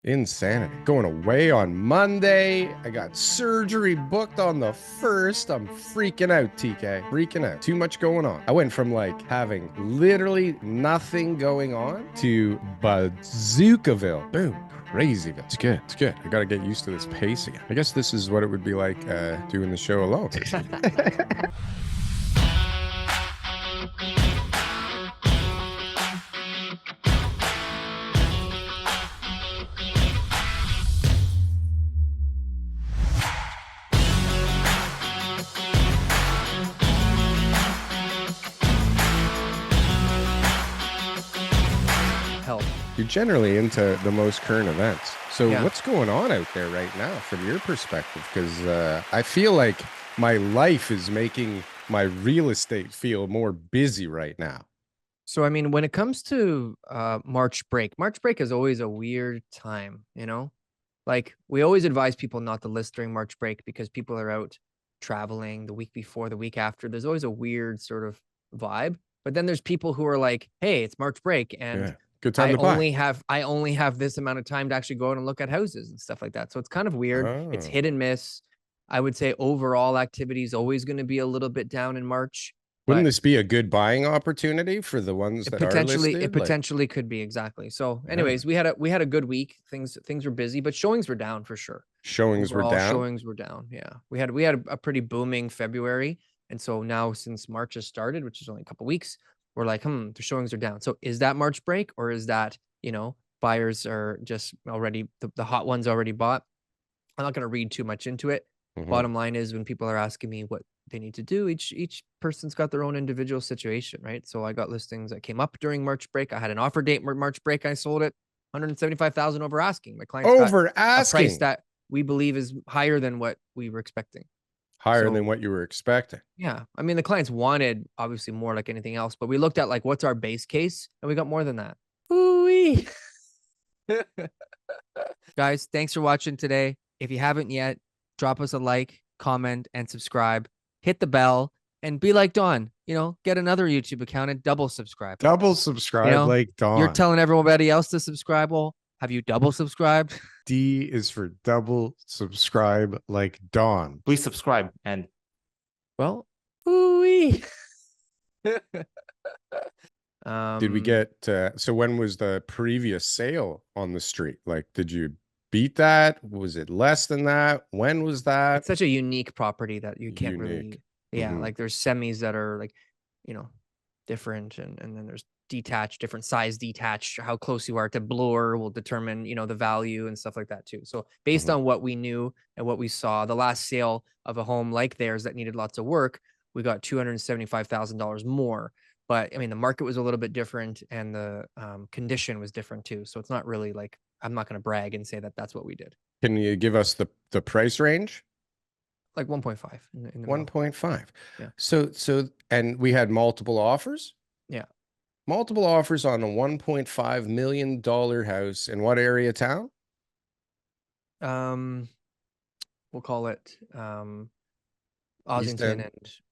Insanity. Going away on Monday. I got surgery booked on the 1st. I'm freaking out, TK. Freaking out. Too much going on. I went from like having literally nothing going on to Bazookaville. Boom. Crazy. It's good. It's good. I got to get used to this pace again. I guess this is what it would be like doing the show alone. You're generally into the most current events. So what's going on out there right now from your perspective? Because I feel like my life is making my real estate feel more busy right now. So, I mean, when it comes to March break is always a weird time, you know? Like, we always advise people not to list during March break because people are out traveling the week before, the week after. There's always a weird sort of vibe. But then there's people who are like, hey, it's March break and good time to buy. I only have this amount of time to actually go out and look at houses and stuff like that. So it's kind of weird. It's hit and miss. I would say overall activity is always going to be a little bit down in March. Wouldn't this be a good buying opportunity for the ones that are listed? It potentially could be, exactly. So anyways, we had a good week. Things were busy, but showings were down for sure. Showings were down. Showings were down. Yeah. We had a pretty booming February. And so now since March has started, which is only a couple weeks, we're like, the showings are down. So is that March break, or is that, buyers are just already the hot ones already bought? I'm not going to read too much into it. Bottom line is, when people are asking me what they need to do, each person's got their own individual situation, right? So I got listings that came up during March break. I had an offer date March break. I sold it 175,000 over asking. My clients got a price that we believe is higher than what we were expecting. Higher than what you were expecting. Yeah. I mean, the clients wanted obviously more, like anything else, but we looked at like, what's our base case? And we got more than that. Ooh-wee. Guys, thanks for watching today. If you haven't yet, drop us a like, comment, and subscribe. Hit the bell and be like Dawn. Get another YouTube account and double subscribe. Double subscribe like Dawn. You're telling everybody else to subscribe. Well, have you double subscribed? D is for double subscribe like Dawn. Please subscribe. And well, ooh-wee. Did we get so when was the previous sale on the street? Like, did you beat that? Was it less than that? When was that? It's such a unique property that you can't really, like there's semis that are like, different, and then there's detached, different size detached. How close you are to blower will determine, the value and stuff like that too. So based on what we knew and what we saw, the last sale of a home like theirs that needed lots of work, we got $275,000 more. But I mean, the market was a little bit different, and the condition was different too. So it's not really like, I'm not going to brag and say that that's what we did. Can you give us the price range? Like 1.5. 1.5. Yeah. So, and we had multiple offers? Yeah. Multiple offers on a $1.5 million house in what area of town? We'll call it Ossington and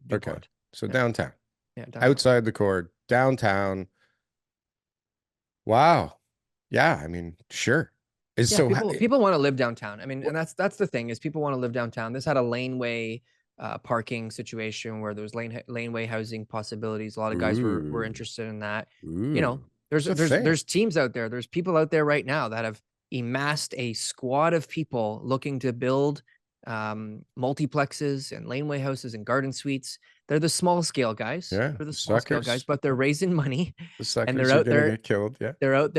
Newport. Okay. So downtown. Yeah. Downtown. Outside the core, downtown. Wow. Yeah, I mean, sure. People want to live downtown. I mean, and that's the thing, is people want to live downtown. This had a laneway parking situation where there's laneway housing possibilities. A lot of guys were interested in that. There's teams out there. There's people out there right now that have amassed a squad of people looking to build multiplexes and laneway houses and garden suites. They're the small scale guys. Yeah, they're the small scale guys, but they're raising money. The suckers, and they're out there get killed. Yeah, they're out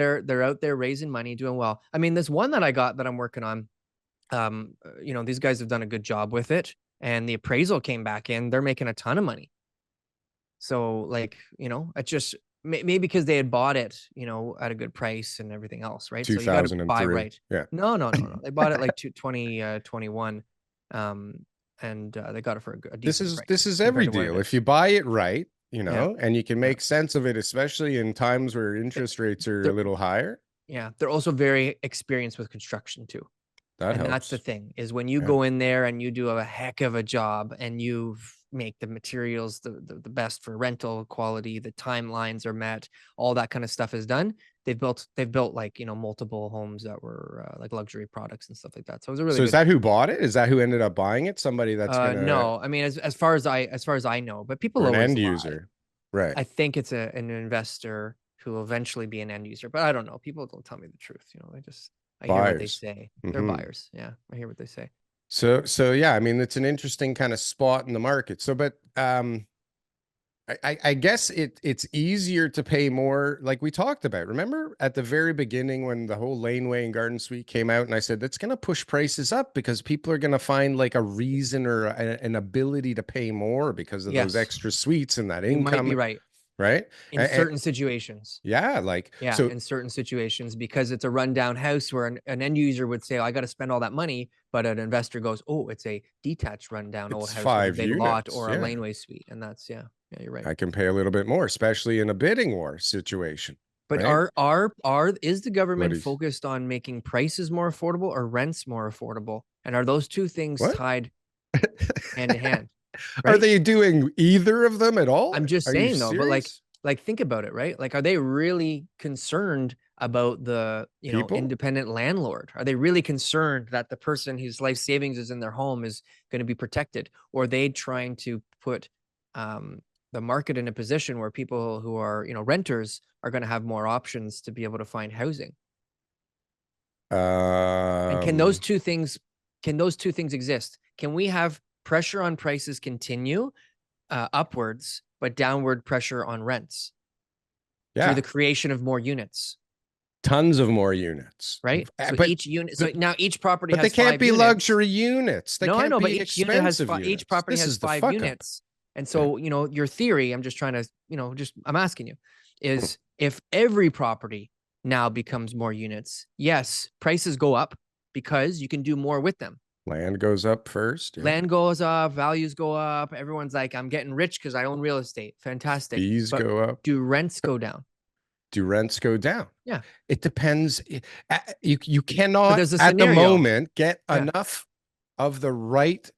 there raising money, doing well. I mean, this one that I got that I'm working on, these guys have done a good job with it, and the appraisal came back in. They're making a ton of money. So like, it's just maybe because they had bought it, at a good price and everything else, right? So you got to buy right. Yeah. No. They bought it like 2021. And they got it for a decent price. This is every deal. If you buy it right, and you can make sense of it, especially in times where interest rates are a little higher. Yeah. They're also very experienced with construction too. That helps. That's the thing, is when you go in there and you do a heck of a job and you make the materials the best for rental quality, the timelines are met, all that kind of stuff is done. they've built like, you know, multiple homes that were like luxury products and stuff like that. So it was a really So is good. that who bought it? Is that who ended up buying it? Somebody that's gonna, No, I mean, as far as I know, but people or an always end lie. user, right? I think it's an investor who will eventually be an end user, but I don't know. People don't tell me the truth. You know, I hear what they Buyers. say. They're Hmm. buyers. Yeah, I hear what they say. So yeah, I mean, it's an interesting kind of spot in the market. So, but I guess it's easier to pay more, like we talked about. Remember at the very beginning when the whole laneway and garden suite came out, and I said that's going to push prices up because people are going to find like a reason or an ability to pay more because of those Yes, extra suites and that you might be income, right right? in certain situations. Yeah, like Yeah, so in certain situations, because it's a rundown house where an end user would say, oh, I got to spend all that money. But an investor goes, oh, it's a detached rundown old it's house with a 5 big lot units. or a Yeah, laneway suite. And that's, yeah, you're right. I can pay a little bit more, especially in a bidding war situation, But right? is the What government is focused on making prices more affordable or rents more affordable? And are those two things what? tied hand in hand? Are Right? they doing either of them at all? I'm just Are you saying though, but serious? like think about it, right? Like, are they really concerned about the, you know, People? independent landlord? Are they really concerned that the person whose life savings is in their home is going to be protected? Or are they trying to put um, the market in a position where people who are, you know, renters are going to have more options to be able to find housing? And Um, can those two things exist? Can we have pressure on prices continue upwards, but downward pressure on rents through yeah, the creation of more units, tons of more units. right? So But each unit, so but now each property but they has can't five be units. luxury units. They No, I can't know, but be expensive each units. property This has is the five fuck up. units. And Yeah. so, you know, your theory, I'm just trying to, you know, just I'm asking you, is if every property now becomes more units, yes, prices go up because you can do more with them. Land goes up first. Yeah. Land goes up, values go up. Everyone's like, I'm getting rich because I own real estate. Fantastic. Fees But go up. do rents go down? Do rents go down? Yeah. It depends. You But cannot there's a at the scenario. moment get Yeah. enough of the right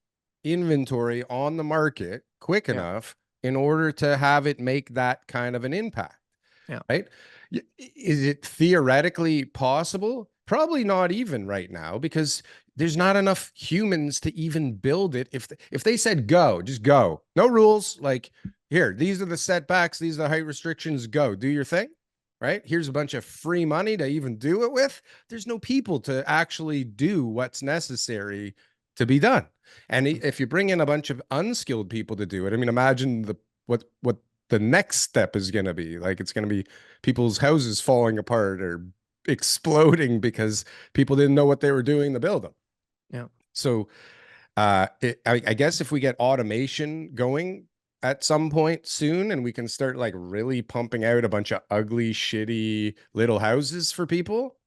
inventory on the market quick Yeah. enough in order to have it make that kind of an impact, Yeah. right? Is it theoretically possible? Probably not even right now because there's not enough humans to even build it. If they said go, just go, no rules. Like here, these are the setbacks, these are the height restrictions. Go, do your thing. Right? Here's a bunch of free money to even do it with. There's no people to actually do what's necessary to be done. And if you bring in a bunch of unskilled people to do it, I mean, imagine what the next step is going to be. Like it's going to be people's houses falling apart or exploding because people didn't know what they were doing to build them. Yeah. So I guess if we get automation going at some point soon and we can start like really pumping out a bunch of ugly, shitty little houses for people,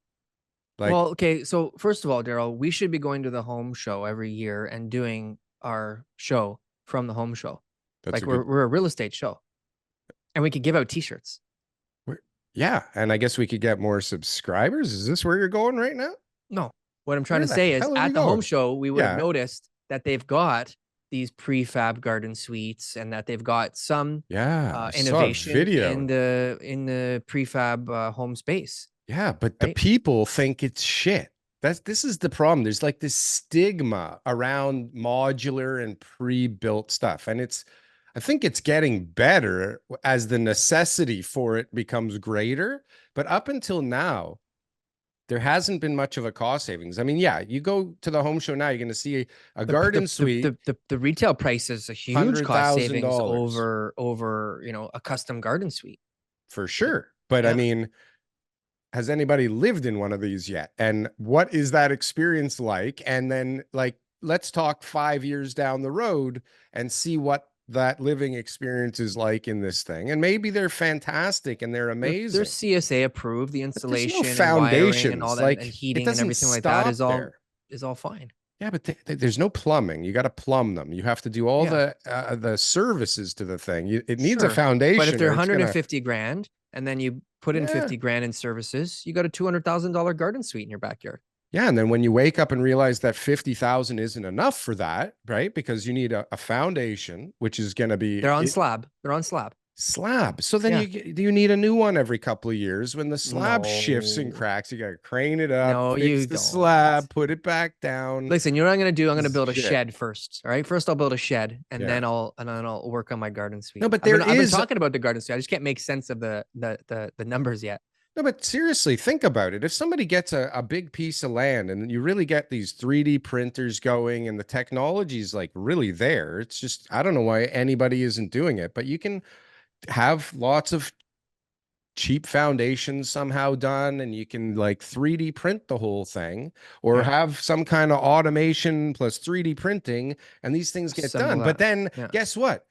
like Well, okay. So first of all, Daryl, we should be going to the home show every year and doing our show from the home show. that's Like a good, we're a real estate show, and we could give out T-shirts. yeah. And I guess we could get more subscribers. Is this where you're going right now? No, what I'm trying Where to the say is hell are we at the home going? show, we would have Yeah. noticed that they've got these prefab garden suites and that they've got some Yeah. I saw a innovation video. in the prefab home space, Yeah, but the right? people think it's shit. This is the problem. There's like this stigma around modular and pre-built stuff. And I think it's getting better as the necessity for it becomes greater. But up until now, there hasn't been much of a cost savings. I mean, yeah, you go to the home show now, you're going to see a garden suite, The retail price is a huge cost savings $100,000 over, you know, a custom garden suite. for sure. But I Yeah. mean, has anybody lived in one of these yet? And what is that experience like? And then like, let's talk 5 years down the road and see what that living experience is like in this thing. And maybe they're fantastic and they're They're amazing, CSA approved, the but there's no installation and wiring and all foundations. that and Like it heating and doesn't everything like that stop there. is all fine. Yeah, but there's no plumbing. You got to plumb them. You have to do all Yeah. the services to the thing. It needs a Sure. But if foundation they're or it's gonna. 150 grand and then you put in Yeah. 50 grand in services, you got a $200,000 garden suite in your backyard. Yeah, and then when you wake up and realize that 50,000 isn't enough for that, right? Because you need a foundation, which is going to be They're on it, slab. They're on slab. Slab. So then Yeah. you need a new one every couple of years. When the slab shifts and No, cracks, you got to crane it up, no, fix you the don't. slab, put it back down. Listen, you know what I'm gonna do? I'm gonna This is build a shit. shed first. All right. First, I'll build a shed, and Yeah. then I'll work on my garden suite. No, but I've been talking about the garden suite. I just can't make sense of the numbers yet. no, but seriously, think about it. If somebody gets a big piece of land and you really get these 3D printers going and the technology is like really there, it's just, I don't know why anybody isn't doing it, but you can have lots of cheap foundations somehow done and you can like 3D print the whole thing or Yeah. have some kind of automation plus 3D printing and these things get Assemble done. But that. then Yeah. guess what?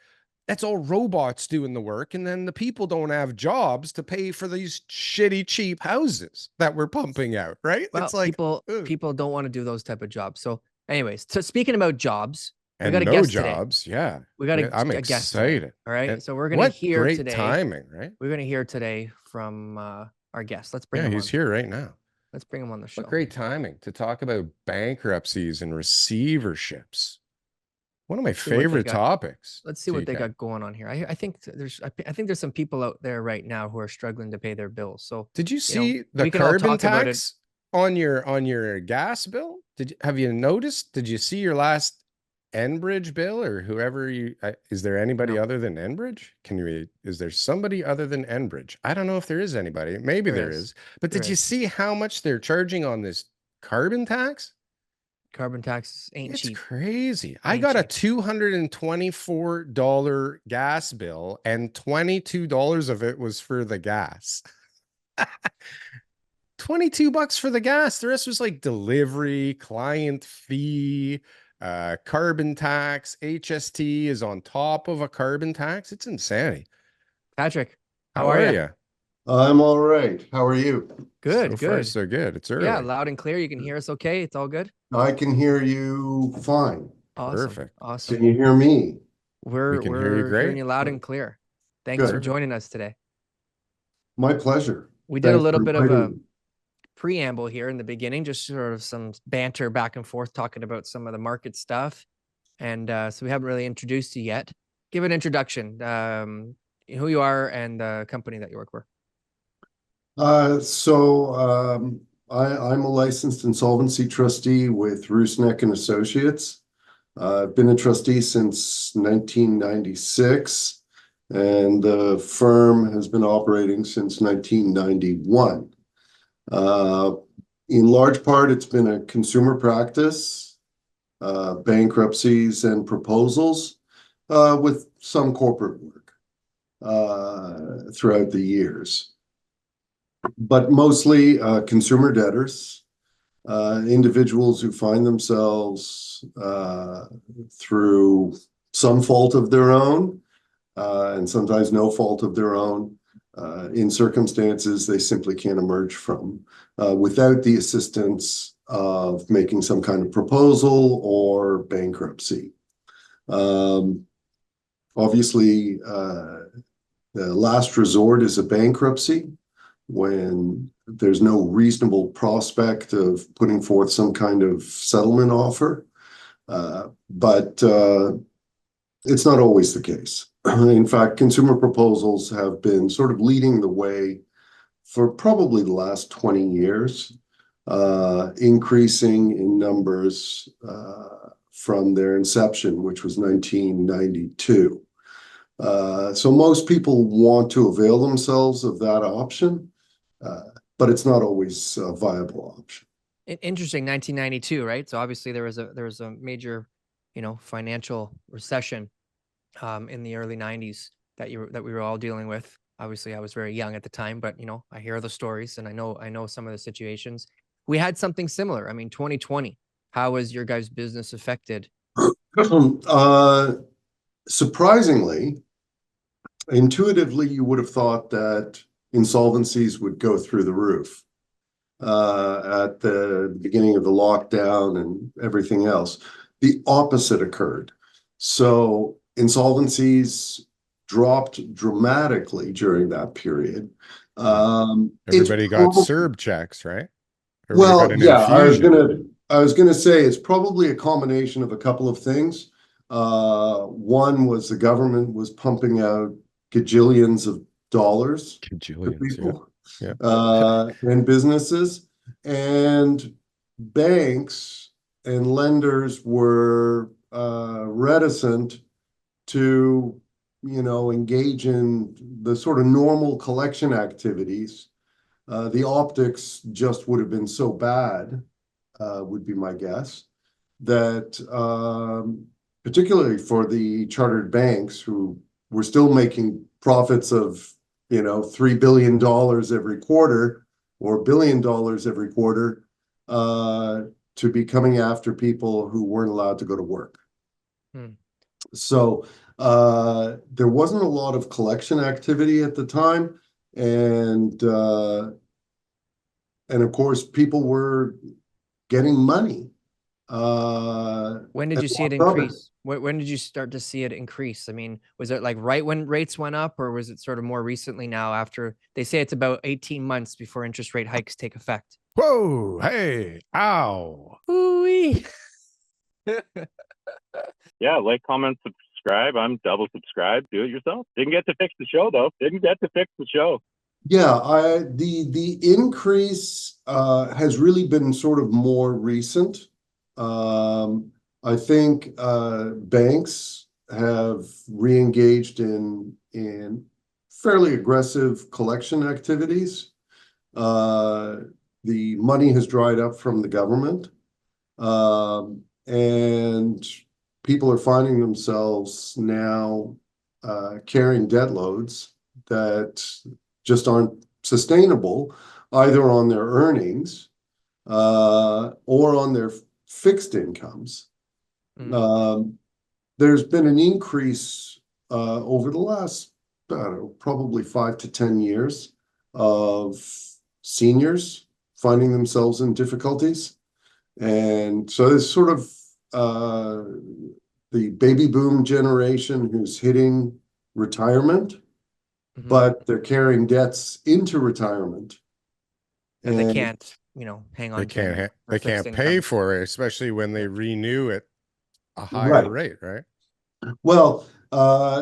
That's all robots doing the work. And then the people don't have jobs to pay for these shitty, cheap houses that we're pumping out, right? Well, It's like, people don't want to do those type of jobs. So, anyways, so speaking about jobs, we got and a no guest today. jobs. Yeah. We got I'm a guest today. excited. All right. And So we're gonna what hear great today. timing, right? We're gonna hear today from our guest. Let's bring Yeah, him he's on. here right now. Let's bring him on the show. What great timing to talk about bankruptcies and receiverships. One of my favorite topics. Let's see what they TK. got going on here. I think there's some people out there right now who are struggling to pay their bills. So Did you see the we can all carbon talk about it. tax on your gas bill? Have you noticed? Did you see your last Enbridge bill or whoever is there anybody No. other than Enbridge? Is there somebody other than Enbridge? I don't know if there is anybody. Maybe there is. But did you see how much they're charging on this carbon tax? Carbon tax ain't It's cheap. crazy. I got a $224 gas bill and $22 of it was for the gas. 22 bucks for the gas. The rest was like delivery, client fee, carbon tax. HST is on top of a carbon tax. It's insanity. Patrick, how are you? I'm all right. How are you? Good, so good. Far, so good. It's early. Yeah, loud and clear. You can hear us okay? It's all good? I can hear you fine. Awesome. Perfect. Awesome. Can you hear me? We're hear you great. hearing you loud and clear. Thanks for joining us today. My pleasure. We did a little bit of a preamble here in the beginning, just sort of some banter back and forth talking about some of the market stuff. And so we haven't really introduced you yet. Give an introduction, who you are and the company that you work for. I'm a licensed insolvency trustee with Rusneck and Associates. I've been a trustee since 1996, and the firm has been operating since 1991. In large part, it's been a consumer practice, bankruptcies and proposals, with some corporate work throughout the years. But mostly consumer debtors, individuals who find themselves through some fault of their own, and sometimes no fault of their own, in circumstances they simply can't emerge from without the assistance of making some kind of proposal or bankruptcy. Obviously, the last resort is a bankruptcy, when there's no reasonable prospect of putting forth some kind of settlement offer. But it's not always the case. In fact, consumer proposals have been sort of leading the way for probably the last 20 years, increasing in numbers from their inception, which was 1992. So most people want to avail themselves of that option, but it's not always a viable option. Interesting, 1992, right? So obviously there was a major, financial recession in the early 90s that we were all dealing with. Obviously, I was very young at the time, but I hear the stories and I know some of the situations. We had something similar. I mean, 2020. How was your guys' business affected? Surprisingly, intuitively, you would have thought that insolvencies would go through the roof at the beginning of the lockdown and everything else. The opposite occurred. So insolvencies dropped dramatically during that period. Everybody got CERB checks, right? Well, yeah, I was gonna say it's probably a combination of a couple of things. One was the government was pumping out gajillions of dollars to Gajillions, people, yeah. and businesses, and banks and lenders were reticent to, engage in the sort of normal collection activities. The optics just would have been so bad, would be my guess, that particularly for the chartered banks who were still making profits of, $3 billion every quarter or $1 billion every quarter, to be coming after people who weren't allowed to go to work. So there wasn't a lot of collection activity at the time, and of course people were getting money. When did you see it increase? When did you start to see it increase? I mean, was it like right when rates went up, or was it sort of more recently now after they say it's about 18 months before interest rate hikes take effect? Whoa, hey, ow. Ooh-wee. Yeah, like, comment, subscribe. I'm double subscribed. Do it yourself. Didn't get to fix the show though. Didn't get to fix the show. Yeah, the increase has really been sort of more recent. I think banks have re-engaged in fairly aggressive collection activities. The money has dried up from the government, and people are finding themselves now carrying debt loads that just aren't sustainable, either on their earnings or on their fixed incomes. There's been an increase over the last, I don't know, probably 5 to 10 years of seniors finding themselves in difficulties. And so there's sort of the baby boom generation who's hitting retirement, but they're carrying debts into retirement. And they can't, hang on. They can't pay for it, especially when they renew at a higher rate, right? Well,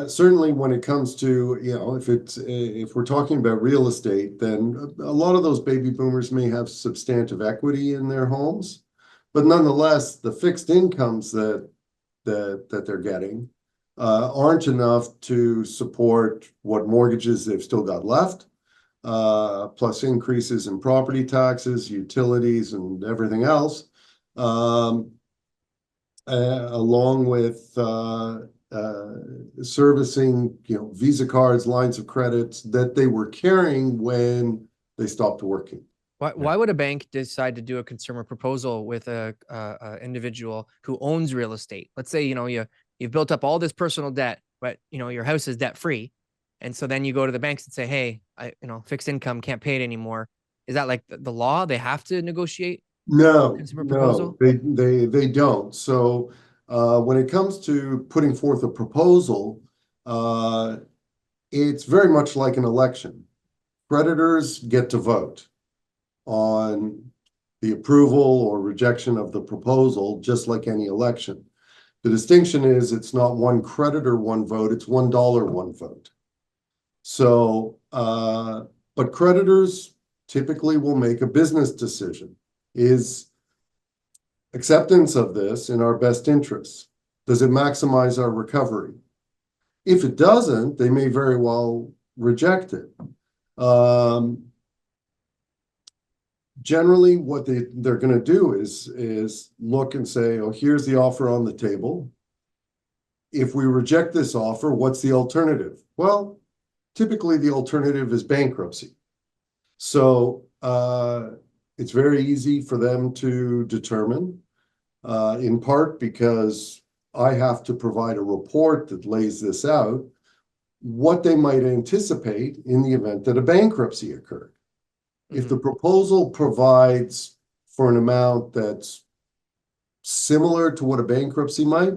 certainly when it comes to, if we're talking about real estate, then a lot of those baby boomers may have substantive equity in their homes, but nonetheless, the fixed incomes that they're getting aren't enough to support what mortgages they've still got left, plus increases in property taxes, utilities, and everything else, along with servicing, Visa cards, lines of credits that they were carrying when they stopped working. Why would a bank decide to do a consumer proposal with a individual who owns real estate? Let's say, you've built up all this personal debt, but your house is debt free. And so then you go to the banks and say, hey, fixed income, can't pay it anymore. Is that like the law? They have to negotiate? No, consumer proposal? they don't. So when it comes to putting forth a proposal, it's very much like an election. Creditors get to vote on the approval or rejection of the proposal, just like any election. The distinction is it's not one creditor, one vote, it's $1, one vote. So, but creditors typically will make a business decision. Is acceptance of this in our best interests? Does it maximize our recovery? If it doesn't, they may very well reject it. Generally, what they're going to do is look and say, oh, here's the offer on the table. If we reject this offer, what's the alternative? Well, typically the alternative is bankruptcy. So it's very easy for them to determine, in part because I have to provide a report that lays this out, what they might anticipate in the event that a bankruptcy occurred. If the proposal provides for an amount that's similar to what a bankruptcy might,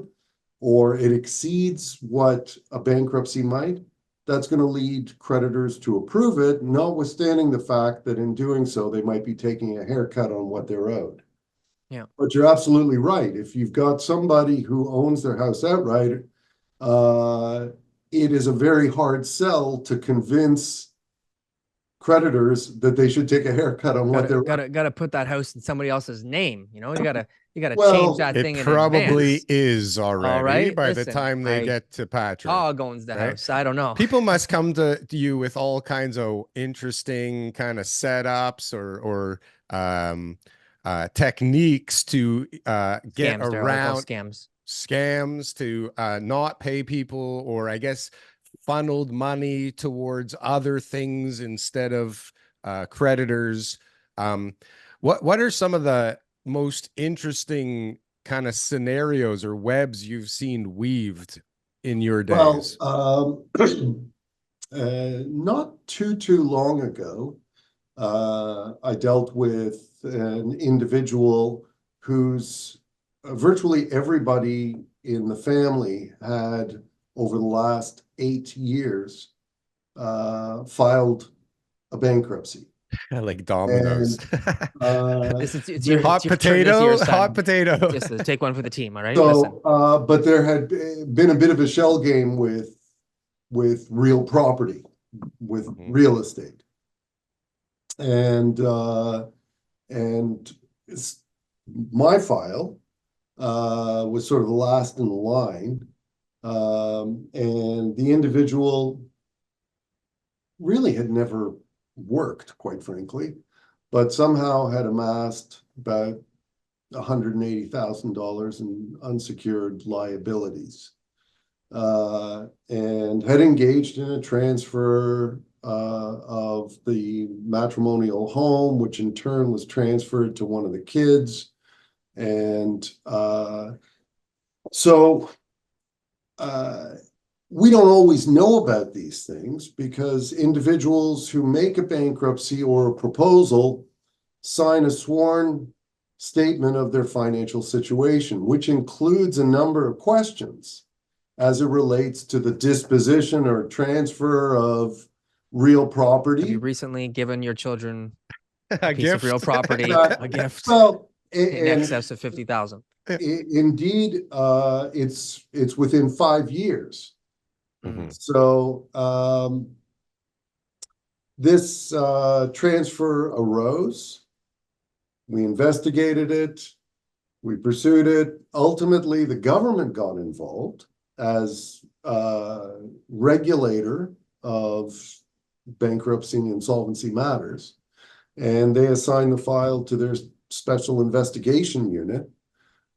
or it exceeds what a bankruptcy might, that's going to lead creditors to approve it, notwithstanding the fact that in doing so, they might be taking a haircut on what they're owed. Yeah. But you're absolutely right. If you've got somebody who owns their house outright, it is a very hard sell to convince creditors that they should take a haircut on what they're. Gotta put that house in somebody else's name. You gotta Well, change that It thing in probably advance. is already All right, by listen, the time they get to Patrick. Dog owns the right? house. I don't know. People must come to you with all kinds of interesting kind of setups or techniques to get Scams, Darryl, I call around scams to not pay people, or I guess funneled money towards other things instead of creditors. What are some of the most interesting kind of scenarios or webs you've seen weaved in your days? Well, not too long ago, I dealt with an individual whose virtually everybody in the family had, over the last 8 years, filed a bankruptcy. Like dominoes. It's your hot potato. Just take one for the team. All right. So, but there had been a bit of a shell game with real property, with real estate, and my file was sort of the last in the line, and the individual really had never worked, quite frankly, but somehow had amassed about $180,000 in unsecured liabilities, and had engaged in a transfer of the matrimonial home, which in turn was transferred to one of the kids. And so we don't always know about these things, because individuals who make a bankruptcy or a proposal sign a sworn statement of their financial situation, which includes a number of questions as it relates to the disposition or transfer of real property. Have you recently given your children a piece gift of real property, a gift Well, in excess of 50,000? Indeed, it's within 5 years. Mhm. So this transfer arose. We investigated it. We pursued it. Ultimately, the government got involved as regulator of bankruptcy and insolvency matters, and they assigned the file to their special investigation unit.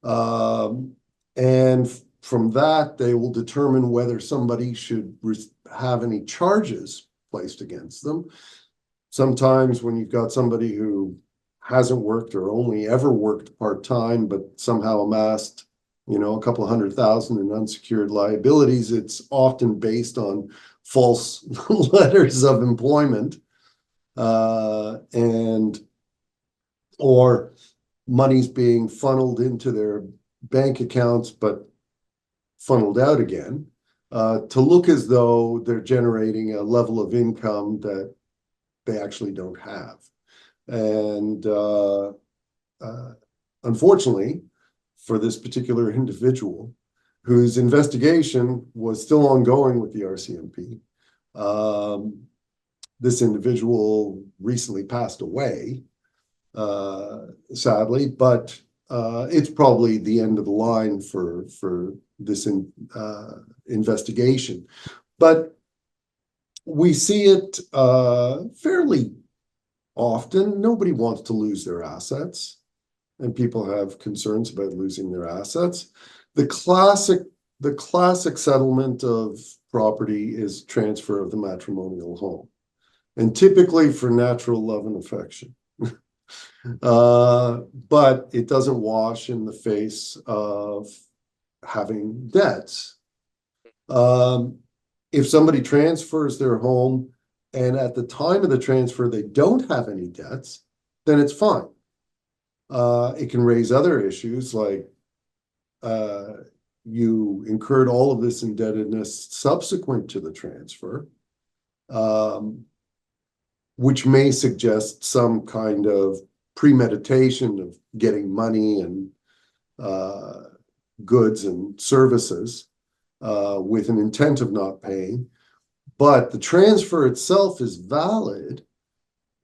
And from that, they will determine whether somebody should have any charges placed against them. Sometimes when you've got somebody who hasn't worked or only ever worked part-time, but somehow amassed, a couple of $100,000 in unsecured liabilities, it's often based on false letters of employment, or money's being funneled into their bank accounts, but funneled out again, to look as though they're generating a level of income that they actually don't have. And unfortunately, for this particular individual, whose investigation was still ongoing with the RCMP, this individual recently passed away, sadly, but it's probably the end of the line for this investigation. But we see it fairly often. Nobody wants to lose their assets, and people have concerns about losing their assets. The classic settlement of property is transfer of the matrimonial home, and typically for natural love and affection. But it doesn't wash in the face of having debts. If somebody transfers their home and at the time of the transfer they don't have any debts, then it's fine. It can raise other issues like you incurred all of this indebtedness subsequent to the transfer, which may suggest some kind of premeditation of getting money and goods and services. with an intent of not paying. But the transfer itself is valid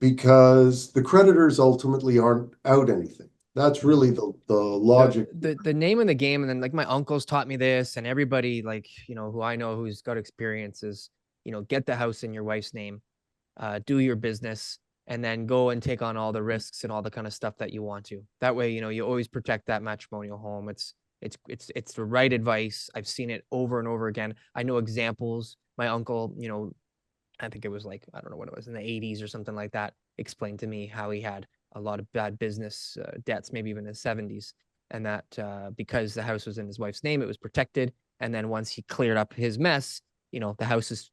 because the creditors ultimately aren't out anything. That's really the logic. The name of the game, and then like my uncles taught me this, and everybody like, you know, who I know who's got experience is, you know, get the house in your wife's name, do your business, and then go and take on all the risks and all the kind of stuff that you want to. That way, you know, you always protect that matrimonial home. It's the right advice. I've seen it over and over again. I know examples. My uncle, you know, I think it was like, I don't know what it was, in the 80s or something like that, explained to me how he had a lot of bad business debts, maybe even in the 70s. And that because the house was in his wife's name, it was protected. And then once he cleared up his mess, you know, the house is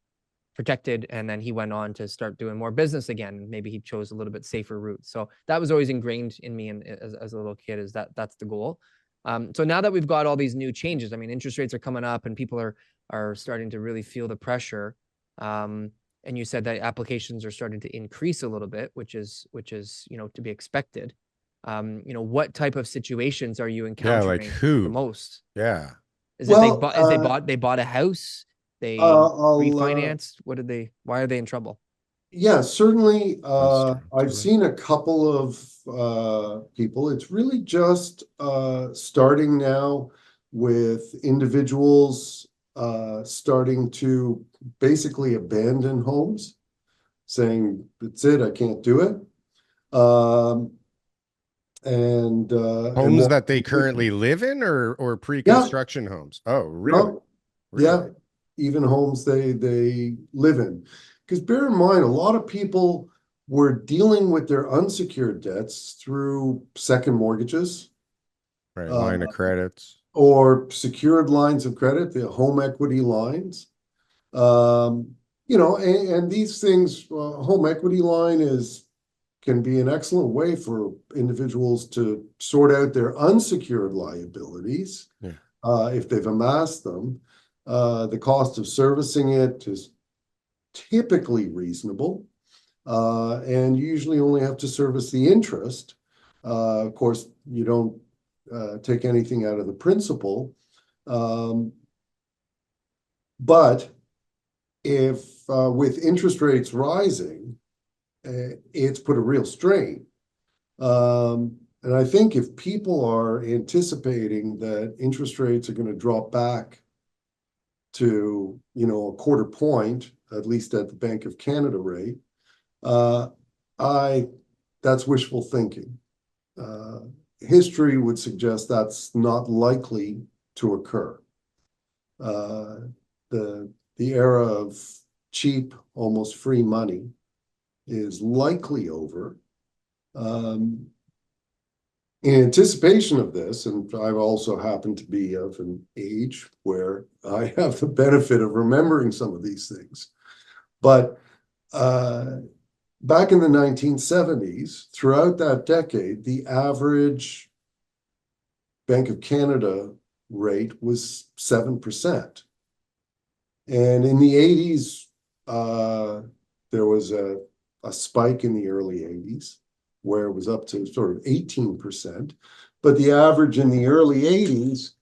protected. And then he went on to start doing more business again. Maybe he chose a little bit safer route. So that was always ingrained in me, and as a little kid, is that's the goal. So now that we've got all these new changes, I mean, interest rates are coming up and people are starting to really feel the pressure. And you said that applications are starting to increase a little bit, which is, you know, to be expected. You know, what type of situations are you encountering like who? the most? Yeah. Is Well, it they bought a house, they refinanced? Why are they in trouble? Yeah, certainly. That's true, I've totally. seen a couple of people. It's really just starting now with individuals starting to basically abandon homes, saying, that's it, I can't do it. And Homes that they currently live in, or pre-construction homes? Oh, really? no, yeah, Really? even homes they live in. Because bear in mind, a lot of people were dealing with their unsecured debts through second mortgages, Right. Line of credits. or secured lines of credit, the home equity lines. You know, and these things, home equity line can be an excellent way for individuals to sort out their unsecured liabilities. Yeah. If they've amassed them. The cost of servicing it is typically reasonable, and you usually only have to service the interest. Of course, you don't take anything out of the principal. But if with interest rates rising, it's put a real strain. And I think if people are anticipating that interest rates are going to drop back to, you know, a quarter point, at least at the Bank of Canada rate, that's wishful thinking. History would suggest that's not likely to occur. The era of cheap, almost free money is likely over. In anticipation of this, and I've also happened to be of an age where I have the benefit of remembering some of these things. But back in the 1970s, throughout that decade, the average Bank of Canada rate was 7%. And in the 80s, there was a spike in the early 80s where it was up to sort of 18%. But the average in the early 80s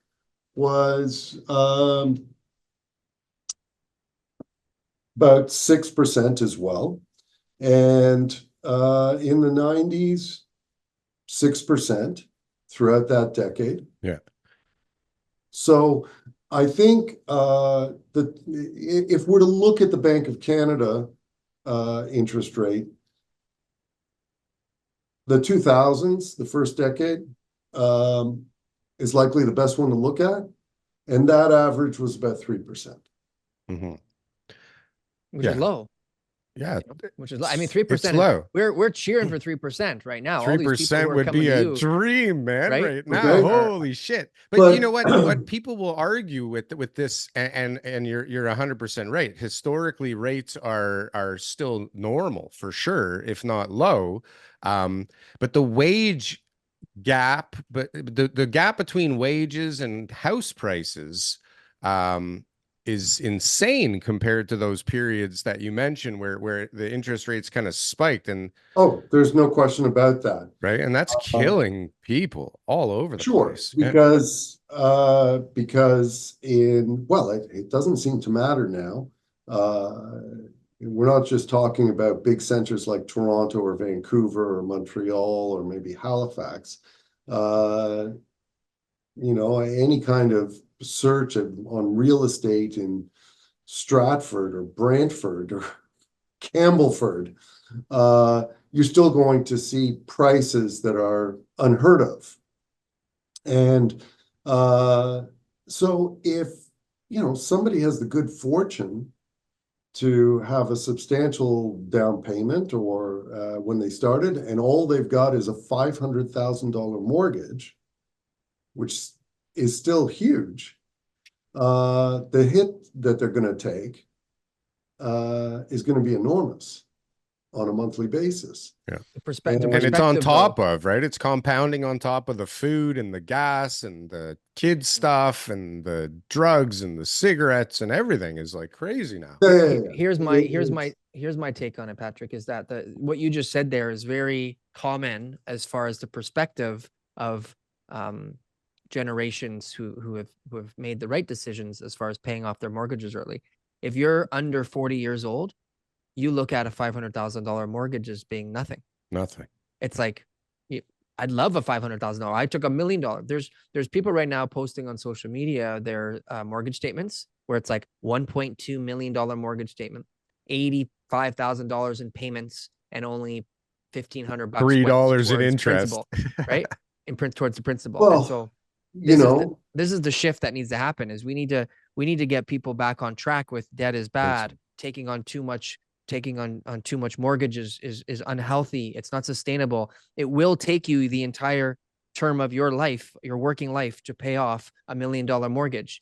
was about 6% as well. And in the 90s, 6% throughout that decade. Yeah. So I think that if we're to look at the Bank of Canada interest rate, the 2000s, the first decade, is likely the best one to look at. And that average was about 3%. Mm-hmm. Which is low. Yeah. Which is low. I mean, 3%. It's low. We're cheering for 3% right now. 3% would be a dream, man, right now. Okay. Holy shit. But you know what people will argue with this, and you're 100% right. Historically, rates are still normal for sure, if not low. But the wage gap, but the gap between wages and house prices is insane compared to those periods that you mentioned where the interest rates kind of spiked, and Oh, there's no question about that. right, and that's killing people all over the Sure, place. because it doesn't seem to matter now. We're not just talking about big centers like Toronto or Vancouver or Montreal or maybe Halifax. Any kind of search on real estate in Stratford or Brantford or Campbellford, you're still going to see prices that are unheard of. And so if, somebody has the good fortune to have a substantial down payment or when they started, and all they've got is a $500,000 mortgage, which is still huge, the hit that they're going to take is going to be enormous on a monthly basis. Yeah. Perspective, and it's on top though, of, right? It's compounding on top of the food and the gas and the kids stuff and the drugs and the cigarettes, and everything is like crazy now. Here's my take on it, Patrick, is that what you just said there is very common as far as the perspective of generations who have made the right decisions as far as paying off their mortgages early. If you're under 40 years old, you look at a $500,000 mortgage as being nothing. Nothing. It's like, I'd love a $500,000. I took $1 million. There's people right now posting on social media their mortgage statements where it's like $1.2 million mortgage statement, $85,000 in payments, and only $1,500 $3 in interest, right? Towards the principal. Well, and so this is the shift that needs to happen. Is we need to get people back on track with debt is bad, taking on too much mortgage is unhealthy. It's not sustainable. It will take you the entire term of your life, your working life, to pay off $1 million mortgage.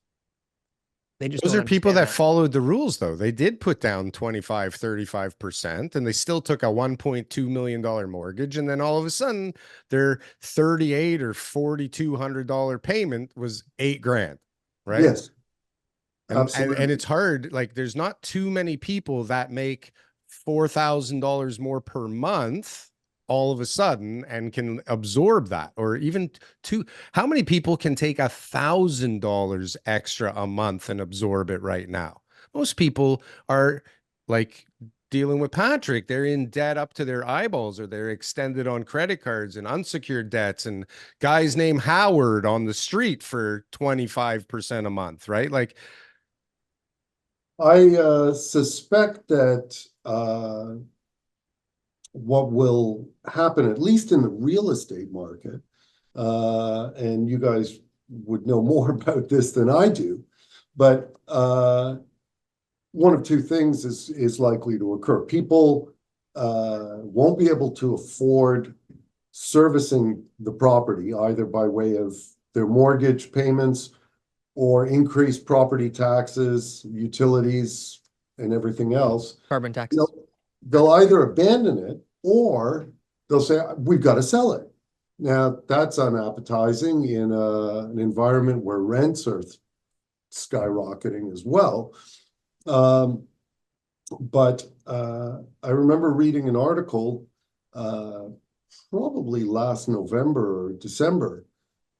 Those are people that followed the rules, though. They did put down 25, 35%, and they still took a $1.2 million mortgage. And then all of a sudden, their $3,800 or $4,200 payment was $8,000, right? Yes. Absolutely. And it's hard. Like, there's not too many people that make $4,000 more per month all of a sudden and can absorb that, or even how many people can take $1,000 extra a month and absorb it right now? Most people are like dealing with Patrick. They're in debt up to their eyeballs, or they're extended on credit cards and unsecured debts, and guys named Howard on the street for 25% a month, right? Like, I suspect that what will happen, at least in the real estate market, and you guys would know more about this than I do, but one of two things is likely to occur. People won't be able to afford servicing the property, either by way of their mortgage payments or increased property taxes, utilities, and everything else. Carbon taxes. They'll either abandon it or they'll say, we've got to sell it. Now, that's unappetizing in an environment where rents are skyrocketing as well. But I remember reading an article probably last November or December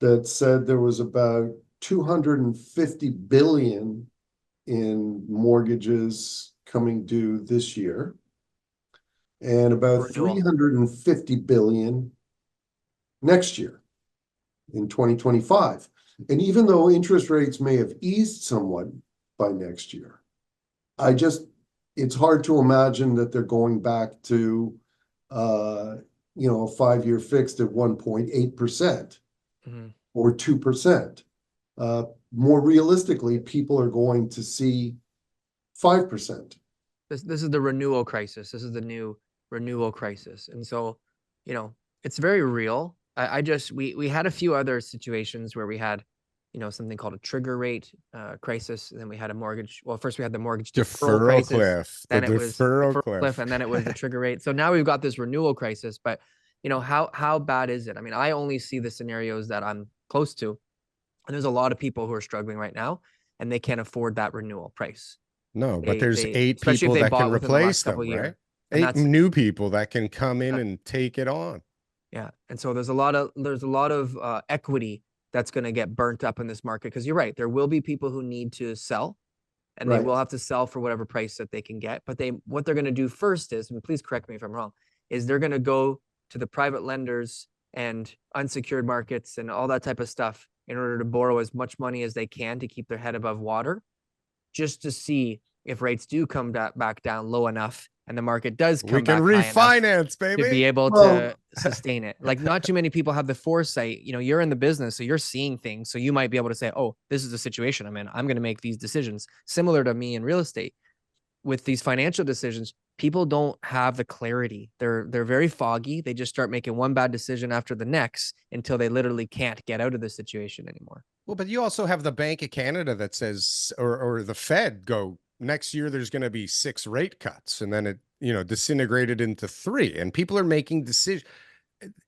that said there was about $250 billion in mortgages coming due this year, and about $350 billion next year in 2025. And even though interest rates may have eased somewhat by next year, it's hard to imagine that they're going back to a 5-year fixed at 1.8% or 2%. More realistically, people are going to see 5%. This is the renewal crisis. This is the new renewal crisis. And so, it's very real. We had a few other situations where we had, something called a trigger rate crisis. And then we had a mortgage. Well, first we had the mortgage deferral crisis, cliff, then it was deferral cliff, and then it was the trigger rate. So now we've got this renewal crisis, but how bad is it? I mean, I only see the scenarios that I'm close to. And there's a lot of people who are struggling right now. and they can't afford that renewal price. No, but there's 8 especially if people they that can bought within the last replace them, couple of years. right? And 8 that's new people that can come in and take it on. Yeah. And so there's a lot of equity that's going to get burnt up in this market, because you're right. There will be people who need to sell, and they will have to sell for whatever price that they can get. But what they're going to do first is, and please correct me if I'm wrong, is they're going to go to the private lenders and unsecured markets and all that type of stuff in order to borrow as much money as they can to keep their head above water, just to see if rates do come back down low enough and the market does come back high enough refinance, baby, to be able to sustain it. Like, not too many people have the foresight. You know, you're in the business, so you're seeing things. So you might be able to say, oh, this is the situation I'm in. I'm going to make these decisions. Similar to me in real estate. With these financial decisions, people don't have the clarity. They're very foggy. They just start making one bad decision after the next until they literally can't get out of the situation anymore. Well, but you also have the Bank of Canada that says, or the Fed go, next year there's going to be 6 rate cuts, and then it, disintegrated into 3, and people are making decisions.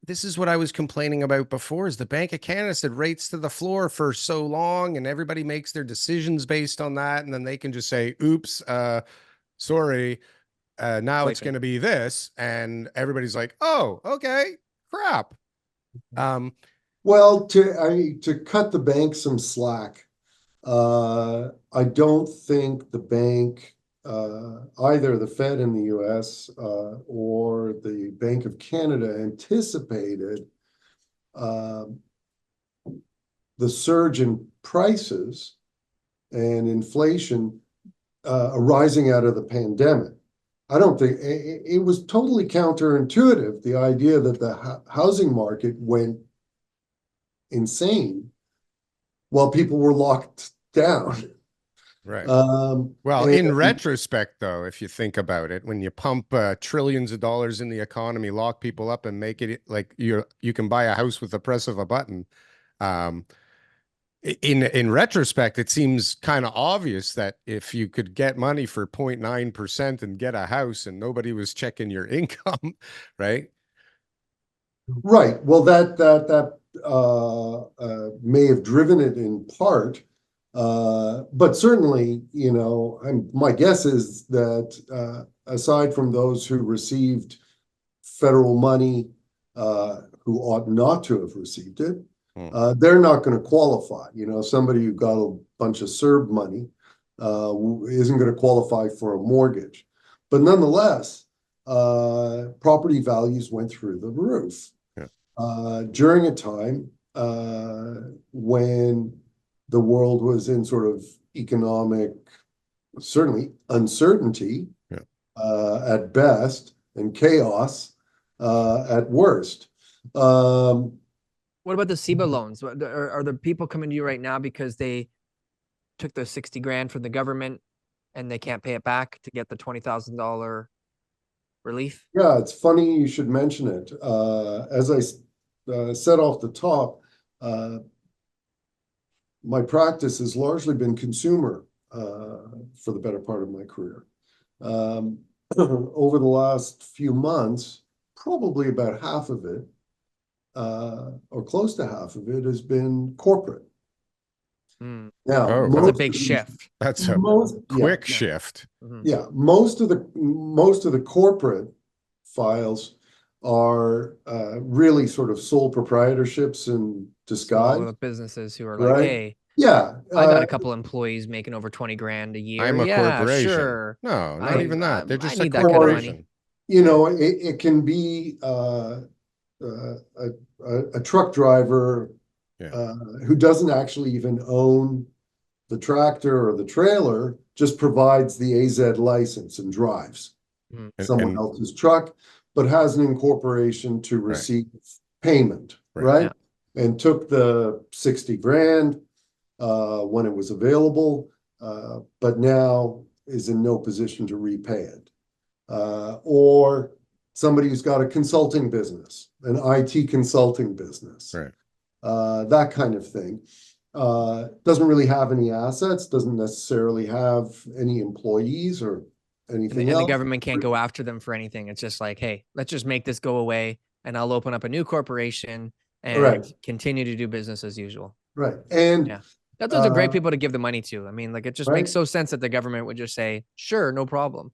This is what I was complaining about before, is the Bank of Canada said rates to the floor for so long, and everybody makes their decisions based on that. And then they can just say, oops, sorry, now it's going to be this. And everybody's like, oh, okay, crap. Well, to cut the bank some slack, I don't think the bank, either the Fed in the US or the Bank of Canada, anticipated the surge in prices and inflation arising out of the pandemic. I don't think it was totally counterintuitive, the idea that the housing market went insane while people were locked down. Right. Well, in retrospect, though, if you think about it, when you pump trillions of dollars in the economy, lock people up, and make it like you can buy a house with the press of a button. In retrospect, it seems kind of obvious that if you could get money for 0.9% and get a house, and nobody was checking your income, right? Right. Well, that may have driven it in part, but certainly, my guess is that aside from those who received federal money, who ought not to have received it, they're not going to qualify. Somebody who got a bunch of CERB money isn't going to qualify for a mortgage. But nonetheless, property values went through the roof during a time when the world was in sort of economic, certainly uncertainty at best, and chaos at worst. What about the CEBA loans? Are the people coming to you right now because they took the 60 grand from the government and they can't pay it back to get the $20,000 relief? Yeah, it's funny you should mention it. As I said off the top, my practice has largely been consumer for the better part of my career. Over the last few months, probably about half of it, or close to half of it, has been corporate. Now, that's a big shift. That's a quick shift. Yeah, most of the corporate files are really sort of sole proprietorships in disguise. Small businesses who are like, hey, I got a couple employees making over 20 grand a year. I'm a corporation. Sure. No, not even that. They're just a need that kind of corporation. money. It can be a truck driver who doesn't actually even own the tractor or the trailer, just provides the AZ license and drives someone else's truck, but has an incorporation to receive payment, right? And took the 60 grand when it was available, but now is in no position to repay it. Or somebody who's got a consulting business, an IT consulting business, that kind of thing. Doesn't really have any assets, doesn't necessarily have any employees or anything else. And the government can't go after them for anything. It's just like, hey, let's just make this go away, and I'll open up a new corporation and continue to do business as usual. Right. And That's those are great people to give the money to. I mean, like, it just right? makes so sense that the government would just say, sure, no problem.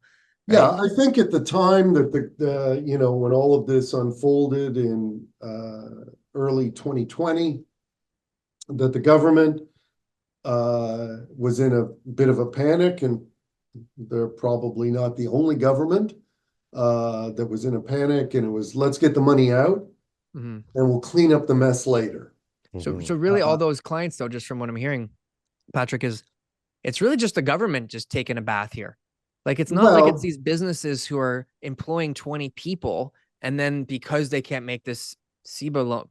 Yeah, Right? I think at the time that the you know, when all of this unfolded in early 2020, that the government was in a bit of a panic, and they're probably not the only government that was in a panic, and it was, let's get the money out Mm-hmm. and we'll clean up the mess later. So really all those clients, though, just from what I'm hearing, Patrick, is it's really just the government just taking a bath here. Like, it's not like it's these businesses who are employing 20 people, and then because they can't make this SEBA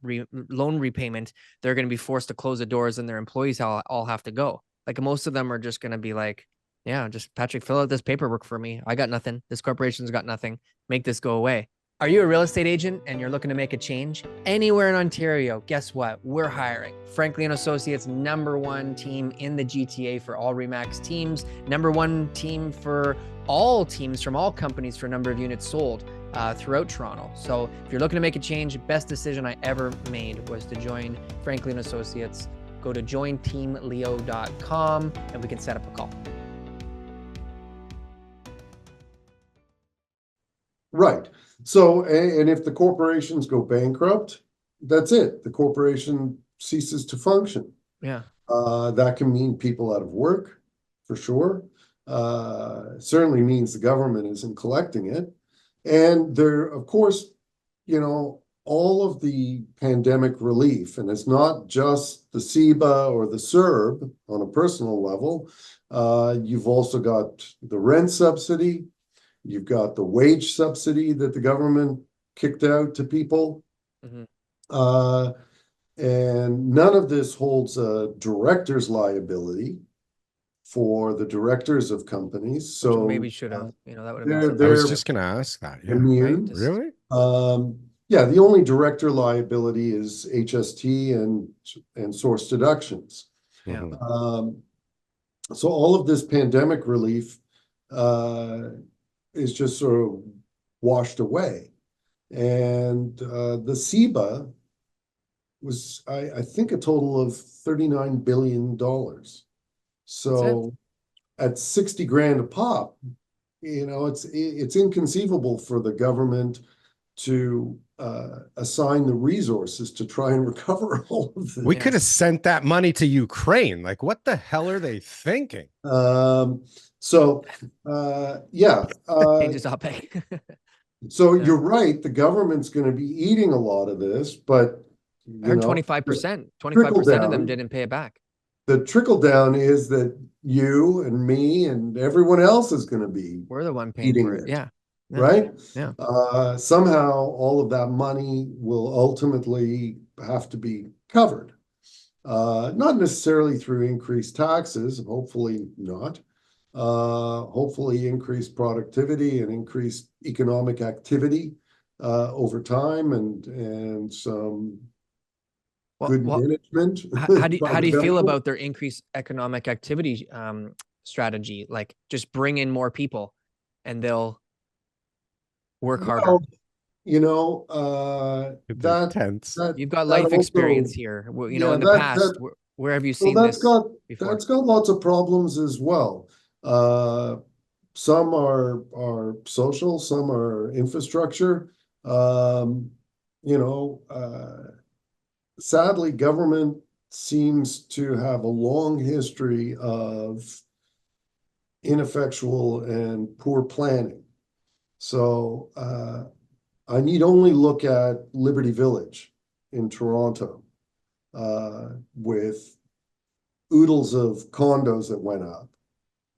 loan repayment, they're going to be forced to close the doors and their employees all have to go. Like, most of them are just going to be like, yeah, just Patrick, fill out this paperwork for me. I got nothing. This corporation's got nothing. Make this go away. Are you a real estate agent and you're looking to make a change anywhere in Ontario? Guess what? We're hiring. Franklin & Associates, #1 team in the GTA for all RE/MAX teams, #1 team for all teams from all companies for number of units sold throughout Toronto. So if you're looking to make a change, best decision I ever made was to join Franklin & Associates. Go to jointeamleo.com and we can set up a call. Right. So, and if the corporations go bankrupt, that's it. The corporation ceases to function. Yeah. That can mean people out of work, for sure. Certainly means the government isn't collecting it. And there, of course, you know, all of the pandemic relief, and it's not just the SEBA or the CERB on a personal level. You've also got the rent subsidy. You've got the wage subsidy that the government kicked out to people. Mm-hmm. And none of this holds a director's liability for the directors of companies. So which maybe should have, you know, that would have been. I was just going to ask that. Yeah. Immune. Right? Really? Yeah, the only director liability is HST and source deductions. Yeah. So all of this pandemic relief is just sort of washed away. And the SEBA was, I think, a total of $39 billion. So at 60 grand a pop, you know, it's inconceivable for the government to assign the resources to try and recover all of this. We could have sent that money to Ukraine. Like, what the hell are they thinking? Yeah. Changes topic. So you're right. The government's going to be eating a lot of this, but I heard 25%. 25% of them didn't pay it back. The trickle down is that you and me and everyone else is going to be. We're the one paying for it. Yeah. Right? Yeah. Somehow all of that money will ultimately have to be covered. Not necessarily through increased taxes, hopefully not. Hopefully increased productivity and increased economic activity over time, and some good management. How do you feel about their increased economic activity strategy? Like, just bring in more people and they'll work harder. Well, you know, you've got life experience here. You know, in the past, where have you seen this before? That's got lots of problems as well. Some are social, some are infrastructure. You know, sadly, government seems to have a long history of ineffectual and poor planning. So I need only look at Liberty Village in Toronto with oodles of condos that went up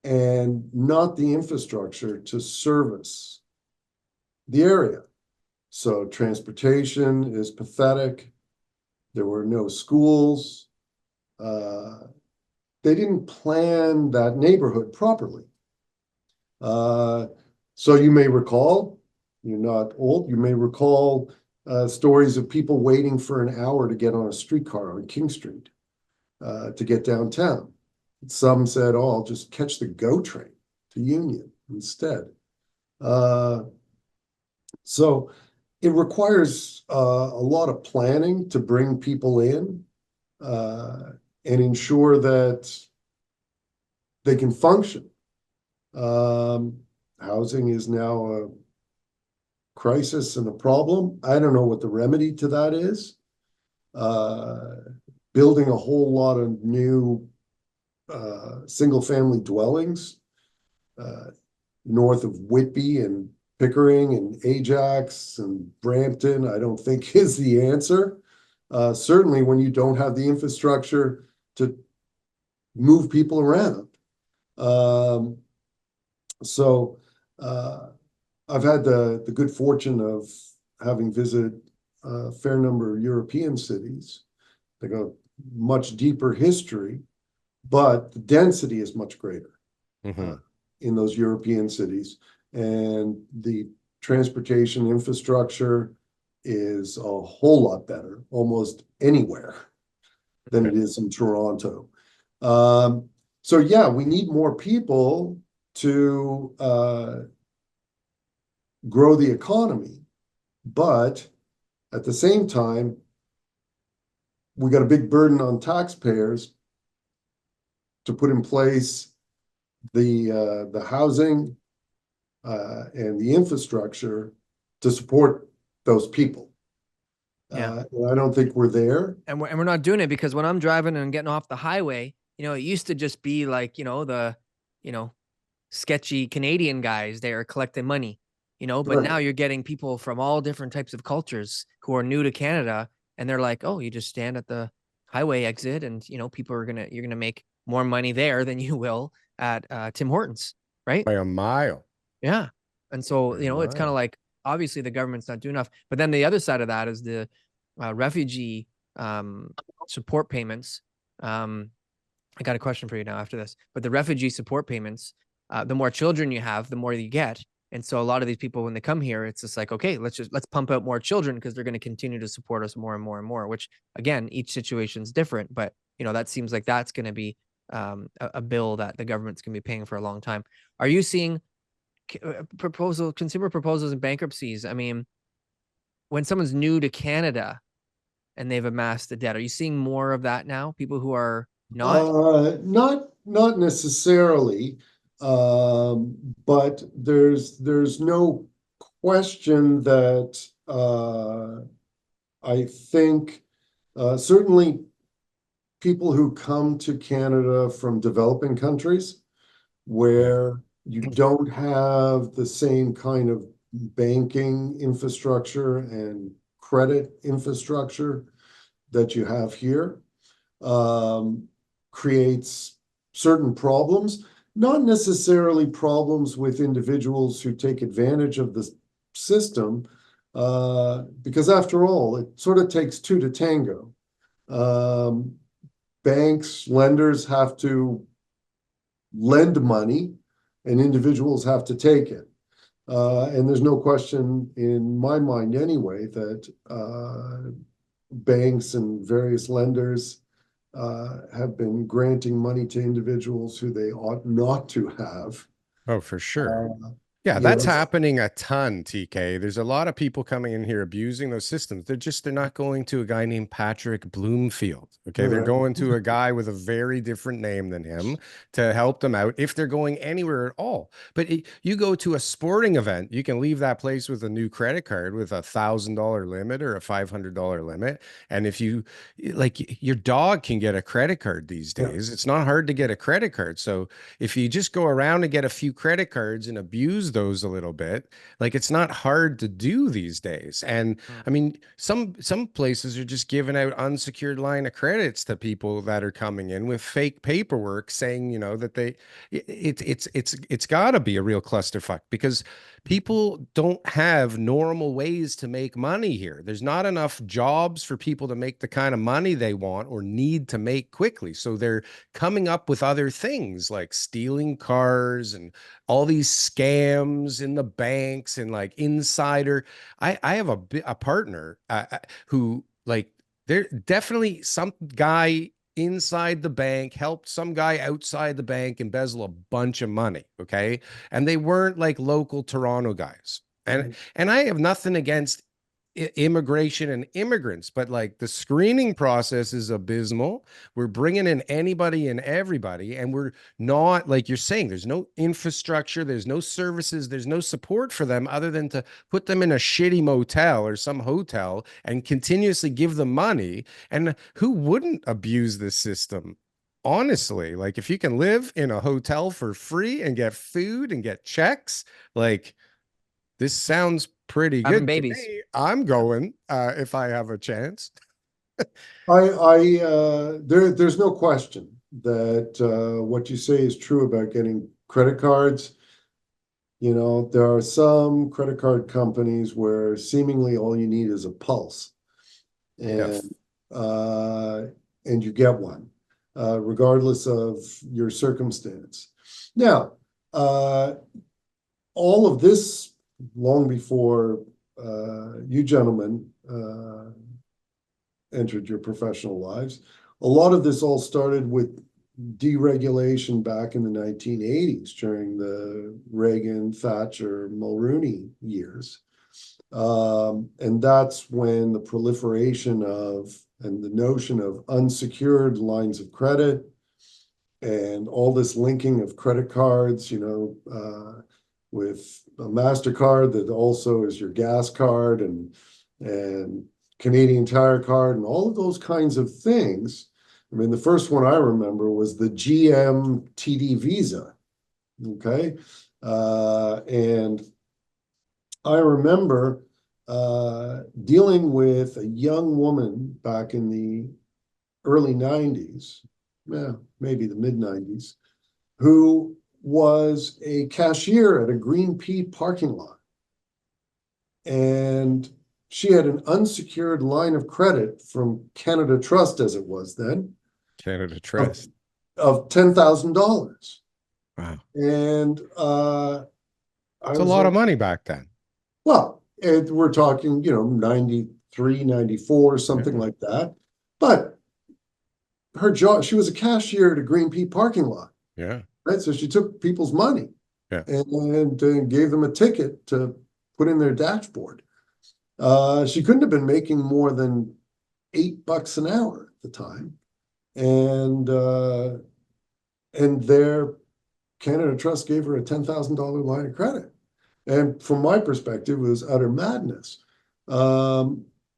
and not the infrastructure to service the area. So transportation is pathetic. There were no schools. They didn't plan that neighborhood properly. So you may recall, you're not old, you may recall stories of people waiting for an hour to get on a streetcar on King Street to get downtown. Some said, oh, I'll just catch the GO train to Union instead. So it requires a lot of planning to bring people in. and ensure that they can function. Housing is now a crisis and a problem. I don't know what the remedy to that is. Building a whole lot of new single-family dwellings north of Whitby and Pickering and Ajax and Brampton, I don't think is the answer. Certainly when you don't have the infrastructure to move people around. I've had the good fortune of having visited a fair number of European cities. They got much deeper history, but the density is much greater in those European cities. And the transportation infrastructure is a whole lot better almost anywhere than it is in Toronto. So yeah, we need more people to grow the economy, but at the same time, we got a big burden on taxpayers to put in place the housing and the infrastructure to support those people. Yeah. I don't think we're there. And we're not doing it because when I'm driving and getting off the highway, you know, it used to just be like, you know, the, you know, sketchy Canadian guys there collecting money, you know, but now you're getting people from all different types of cultures who are new to Canada. And they're like, oh, you just stand at the highway exit and, you know, you're going to make more money there than you will at Tim Hortons, right? By a mile. Yeah. And so, you know, it's kind of like, obviously the government's not doing enough, but then the other side of that is the refugee support payments. I got a question for you now after this, but the refugee support payments, the more children you have, the more you get. And so a lot of these people, when they come here, it's just like, okay, let's pump out more children because they're going to continue to support us more and more and more, which again, each situation's different, but you know, that seems like that's going to be a bill that the government's going to be paying for a long time. Are you seeing consumer proposals and bankruptcies? I mean, when someone's new to Canada and they've amassed the debt, are you seeing more of that now? People who are not necessarily, but there's no question that I think certainly people who come to Canada from developing countries where you don't have the same kind of banking infrastructure and credit infrastructure that you have here, creates certain problems, not necessarily problems with individuals who take advantage of the system, because after all, it sort of takes two to tango. Banks, lenders have to lend money and individuals have to take it. And there's no question in my mind anyway that banks and various lenders have been granting money to individuals who they ought not to have. Oh, for sure. Yeah, that's happening a ton, TK. There's a lot of people coming in here abusing those systems. They're not going to a guy named Patrick Bloomfield. Okay. They're going to a guy with a very different name than him to help them out if they're going anywhere at all. But you go to a sporting event, you can leave that place with a new credit card with $1,000 limit or a $500 limit. And if you like, your dog can get a credit card these days. It's not hard to get a credit card. So if you just go around and get a few credit cards and abuse those a little bit, like it's not hard to do these days. And I mean, some places are just giving out unsecured line of credits to people that are coming in with fake paperwork saying, you know, that it's got to be a real clusterfuck because people don't have normal ways to make money here. There's not enough jobs for people to make the kind of money they want or need to make quickly. So they're coming up with other things like stealing cars and all these scams in the banks and like insider. I have a partner who like, there definitely some guy inside the bank helped some guy outside the bank embezzle a bunch of money. Okay. And they weren't like local Toronto guys. And I have nothing against immigration and immigrants, but like the screening process is abysmal. We're bringing in anybody and everybody, and we're not, like you're saying, there's no infrastructure, there's no services, there's no support for them other than to put them in a shitty motel or some hotel and continuously give them money. And who wouldn't abuse this system? Honestly, like if you can live in a hotel for free and get food and get checks, like this sounds pretty Having good to babies. me. I'm going if I have a chance. There's no question that what you say is true about getting credit cards. You know, there are some credit card companies where seemingly all you need is a pulse, and you get one, regardless of your circumstance. Now, all of this long before you gentlemen entered your professional lives. A lot of this all started with deregulation back in the 1980s during the Reagan, Thatcher, Mulrooney years. And that's when the proliferation of and the notion of unsecured lines of credit and all this linking of credit cards, you know, with a MasterCard that also is your gas card and Canadian Tire card and all of those kinds of things. I mean, the first one I remember was the GM TD Visa. Okay. And I remember dealing with a young woman back in the early 90s, maybe the mid 90s, who was a cashier at a Green Pea parking lot. And she had an unsecured line of credit from Canada Trust, as it was then. Canada Trust. Of $10,000. Wow. And it's a lot of money back then. Well, we're talking, you know, 93, 94, something like that. But her job, she was a cashier at a Green Pea parking lot. Yeah. Right. So she took people's money and gave them a ticket to put in their dashboard. She couldn't have been making more than $8 an hour at the time. And their Canada Trust gave her a $10,000 line of credit. And from my perspective, it was utter madness.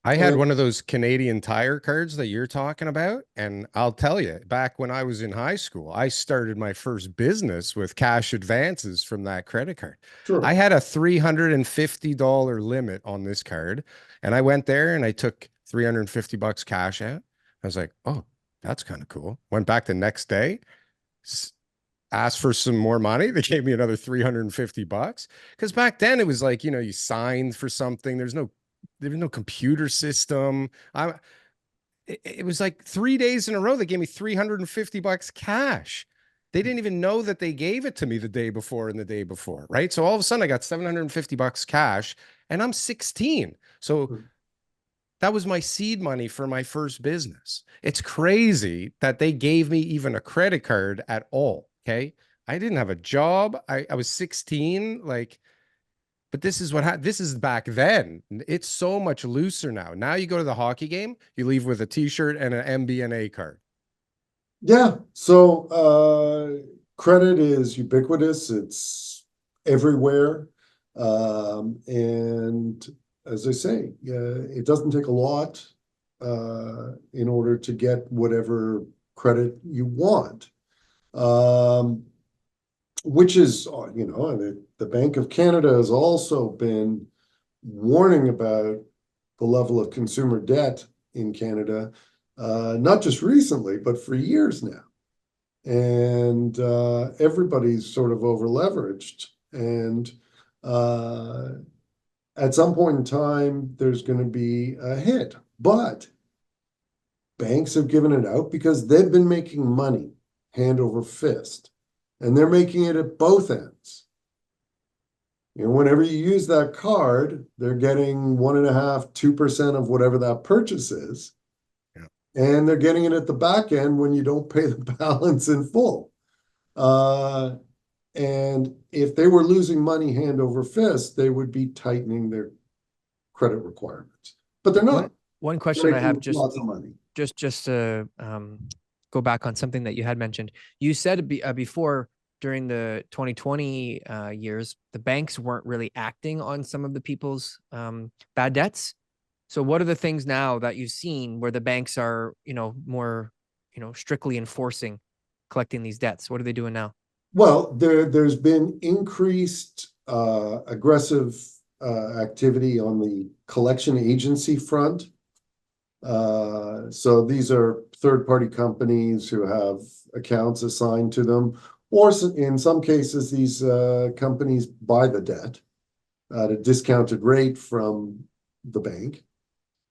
I had one of those Canadian Tire cards that you're talking about. And I'll tell you, back when I was in high school, I started my first business with cash advances from that credit card. Sure. I had a $350 limit on this card. And I went there and I took $350 cash out. I was like, oh, that's kind of cool. Went back the next day, asked for some more money. They gave me another $350. Because back then it was like, you know, you signed for something. There was no computer system. It was like 3 days in a row they gave me $350 cash. They didn't even know that they gave it to me the day before and the day before, right? So all of a sudden I got $750 cash and I'm 16. So that was my seed money for my first business. It's crazy that they gave me even a credit card at all. Okay. I didn't have a job. I was 16. Like, but this is this is back then. It's so much looser now. Now you go to the hockey game, you leave with a t-shirt and an MBNA card. Yeah. So credit is ubiquitous. It's everywhere. And as I say, it doesn't take a lot in order to get whatever credit you want. Which is, you know, the Bank of Canada has also been warning about the level of consumer debt in Canada, not just recently, but for years now. And everybody's sort of over leveraged. And at some point in time, there's going to be a hit. But banks have given it out because they've been making money hand over fist. And they're making it at both ends. You know, whenever you use that card, they're getting 1.5%, 2% of whatever that purchase is. Yeah. And they're getting it at the back end when you don't pay the balance in full. And if they were losing money hand over fist, they would be tightening their credit requirements, but they're not. One question I have, just lots of money. just to go back on something that you had mentioned. You said before, during the 2020 years, the banks weren't really acting on some of the people's bad debts. So what are the things now that you've seen where the banks are, more, strictly enforcing collecting these debts? What are they doing now? Well, there's been increased aggressive activity on the collection agency front. So these are third-party companies who have accounts assigned to them, or in some cases, these companies buy the debt at a discounted rate from the bank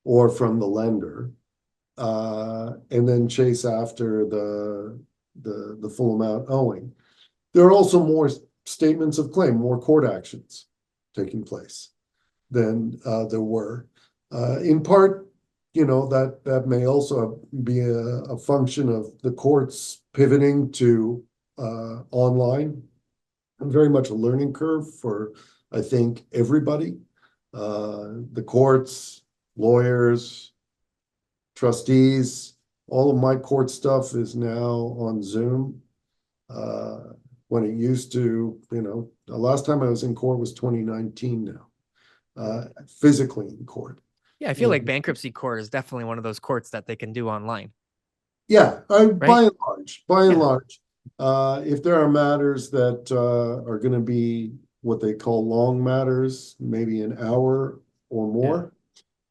or from the lender, and then chase after the full amount owing. There are also more statements of claim, more court actions taking place than there were. In part, that may also be a function of the courts pivoting to online, and very much a learning curve for, I think, everybody. The courts, lawyers, trustees, all of my court stuff is now on Zoom. When it used to, the last time I was in court was 2019 now, physically in court. Yeah, I feel like bankruptcy court is definitely one of those courts that they can do online. Yeah, Right? by and large, if there are matters that are going to be what they call long matters, maybe an hour or more,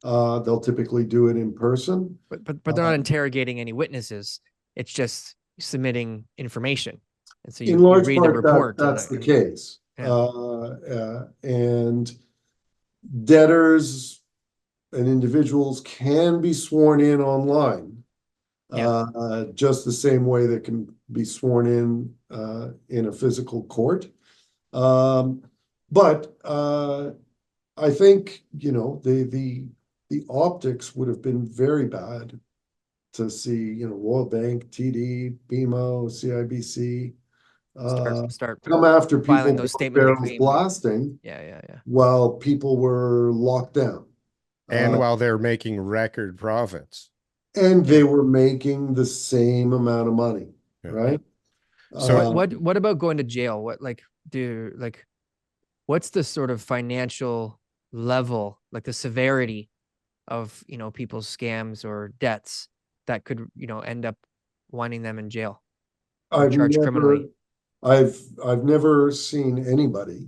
they'll typically do it in person. But they're not interrogating any witnesses. It's just submitting information. And so you read the report. That's the case. And debtors and individuals can be sworn in online, just the same way they can be sworn in a physical court. But I think, the optics would have been very bad to see, Royal Bank, TD, BMO, CIBC, start come after filing people those statements barrels blasting. Yeah. While people were locked down. And while they're making record profits. And they were making the same amount of money, right? So what about going to jail? What's the sort of financial level, like the severity of, people's scams or debts that could, end up winding them in jail? Charged criminally. I've never seen anybody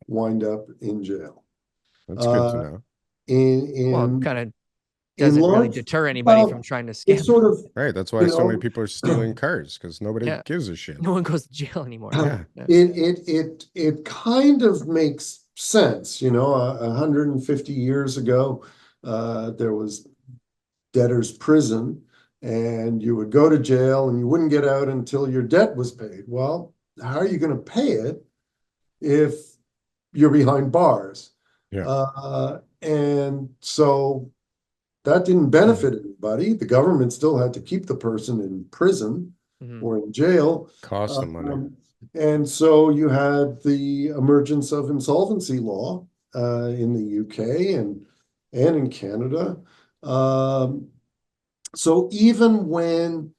wind up in jail. That's good to know. Well, kind of doesn't really deter anybody from trying to scam. It's sort of, right. That's why so many people are stealing cars, because nobody gives a shit. No one goes to jail anymore. It kind of makes sense. 150 years ago, there was debtor's prison, and you would go to jail and you wouldn't get out until your debt was paid. Well, how are you going to pay it if you're behind bars? And so that didn't benefit anybody. The government still had to keep the person in prison or in jail. Cost them money. And so you had the emergence of insolvency law in the UK and in Canada. So even when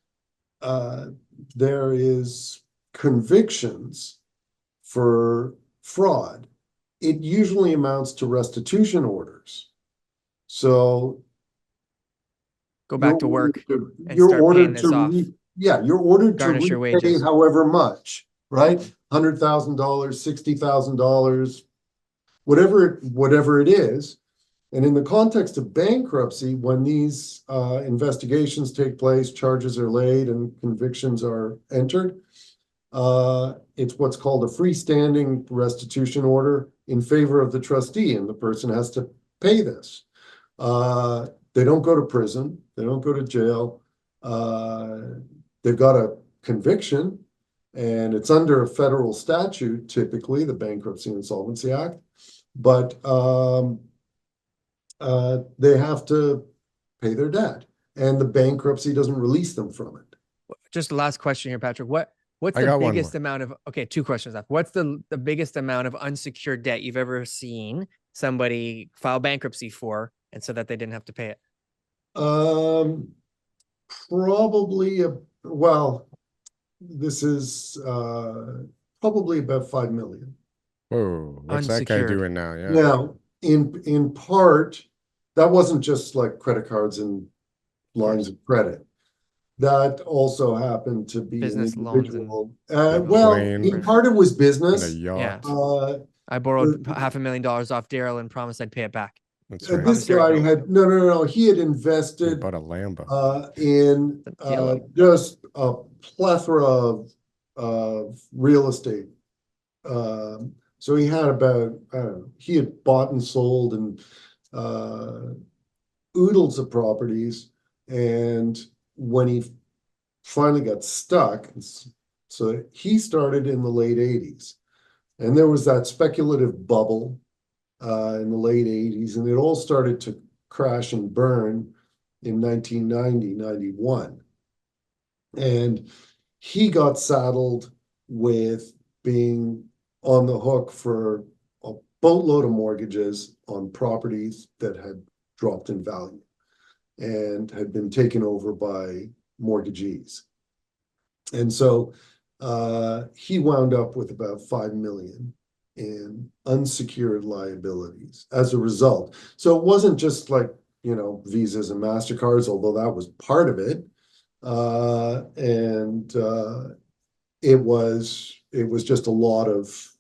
there is convictions for fraud, it usually amounts to restitution orders. So go back to work and you're start ordered paying this off. You're ordered Garnish to your repay wages. however much, right? $100,000, $60,000, whatever it is. And in the context of bankruptcy, when these investigations take place, charges are laid, and convictions are entered, it's what's called a freestanding restitution order in favor of the trustee, and the person has to pay this. They don't go to prison. They don't go to jail. They've got a conviction, and it's under a federal statute, typically the Bankruptcy and Insolvency Act. But they have to pay their debt, and the bankruptcy doesn't release them from it. Just the last question here, Patrick. What's the biggest amount of, two questions left. What's the biggest amount of unsecured debt you've ever seen somebody file bankruptcy for, and so that they didn't have to pay it? Probably well, this is probably about 5 million. Whoa, what's that guy Unsecured. doing now? Yeah. Now, in part, that wasn't just like credit cards and lines of credit. That also happened to be Business an loans and- individual. A Well, plane in part it was and a business. yacht. I borrowed $500,000 off Darryl and promised I'd pay it back. That's right. This Promissory guy note. had no. He had He invested bought a Lambo. in Yellow. just a plethora of real estate. So he had about, I don't know, he had bought and sold and oodles of properties. And when he finally got stuck, so he started in the late 80s. And there was that speculative bubble in the late 80s, and it all started to crash and burn in 1990, 91. And he got saddled with being on the hook for a boatload of mortgages on properties that had dropped in value and had been taken over by mortgagees. And so he wound up with about 5 million in unsecured liabilities as a result. So it wasn't just like, Visas and MasterCards, although that was part of it. It was just a lot of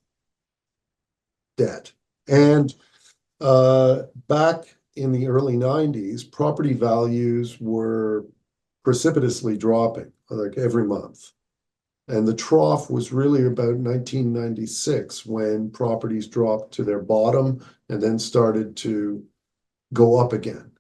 debt. And back in the early 90s, property values were precipitously dropping, like every month. And the trough was really about 1996 when properties dropped to their bottom and then started to go up again.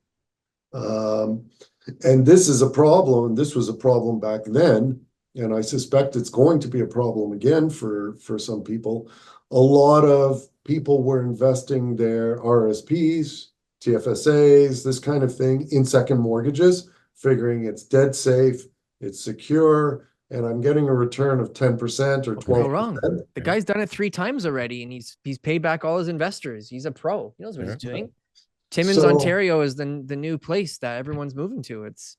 And this is a problem. This was a problem back then, and I suspect it's going to be a problem again for some people. A lot of people were investing their RSPs, TFSAs, this kind of thing in second mortgages, figuring it's dead safe, it's secure, and I'm getting a return of 10% or 12%. Go wrong. The guy's done it 3 times already, and he's paid back all his investors. He's a pro. He knows what he's doing. Timmins, Ontario is the new place that everyone's moving to. It's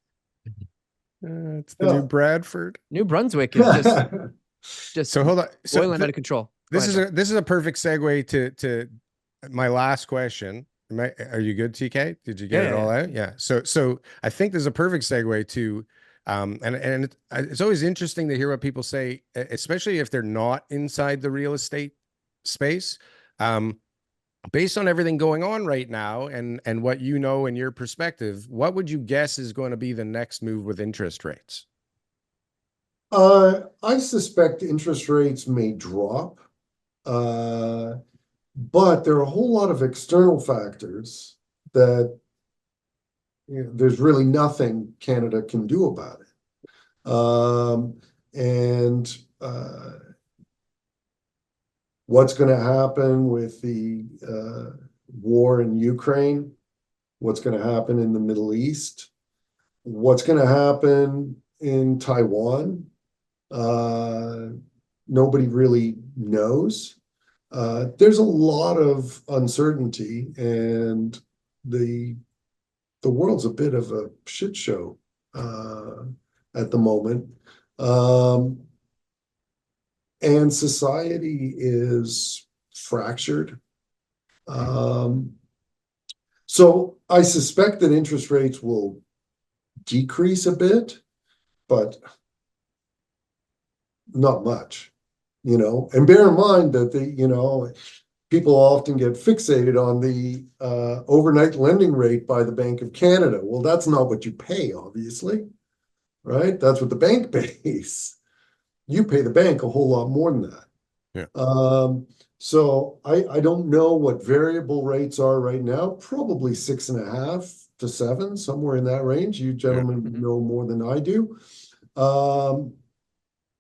the new Bradford. New Brunswick is just so hold on. boiling out of control. This is a perfect segue to my last question. Are you good, TK? Did you get it all out? Yeah. So I think there's a perfect segue to and it's always interesting to hear what people say, especially if they're not inside the real estate space. Based on everything going on right now and what you know in your perspective, what would you guess is going to be the next move with interest rates? I suspect interest rates may drop, but there are a whole lot of external factors that there's really nothing Canada can do about it. What's going to happen with the war in Ukraine? What's going to happen in the Middle East? What's going to happen in Taiwan? Nobody really knows. There's a lot of uncertainty, and the world's a bit of a shit show at the moment. And society is fractured. So I suspect that interest rates will decrease a bit, but not much, and bear in mind that people often get fixated on the overnight lending rate by the Bank of Canada. Well, that's not what you pay, obviously, right? That's what the bank pays. You pay the bank a whole lot more than that. Yeah. So I don't know what variable rates are right now, probably 6.5 to 7, somewhere in that range. You gentlemen know more than I do.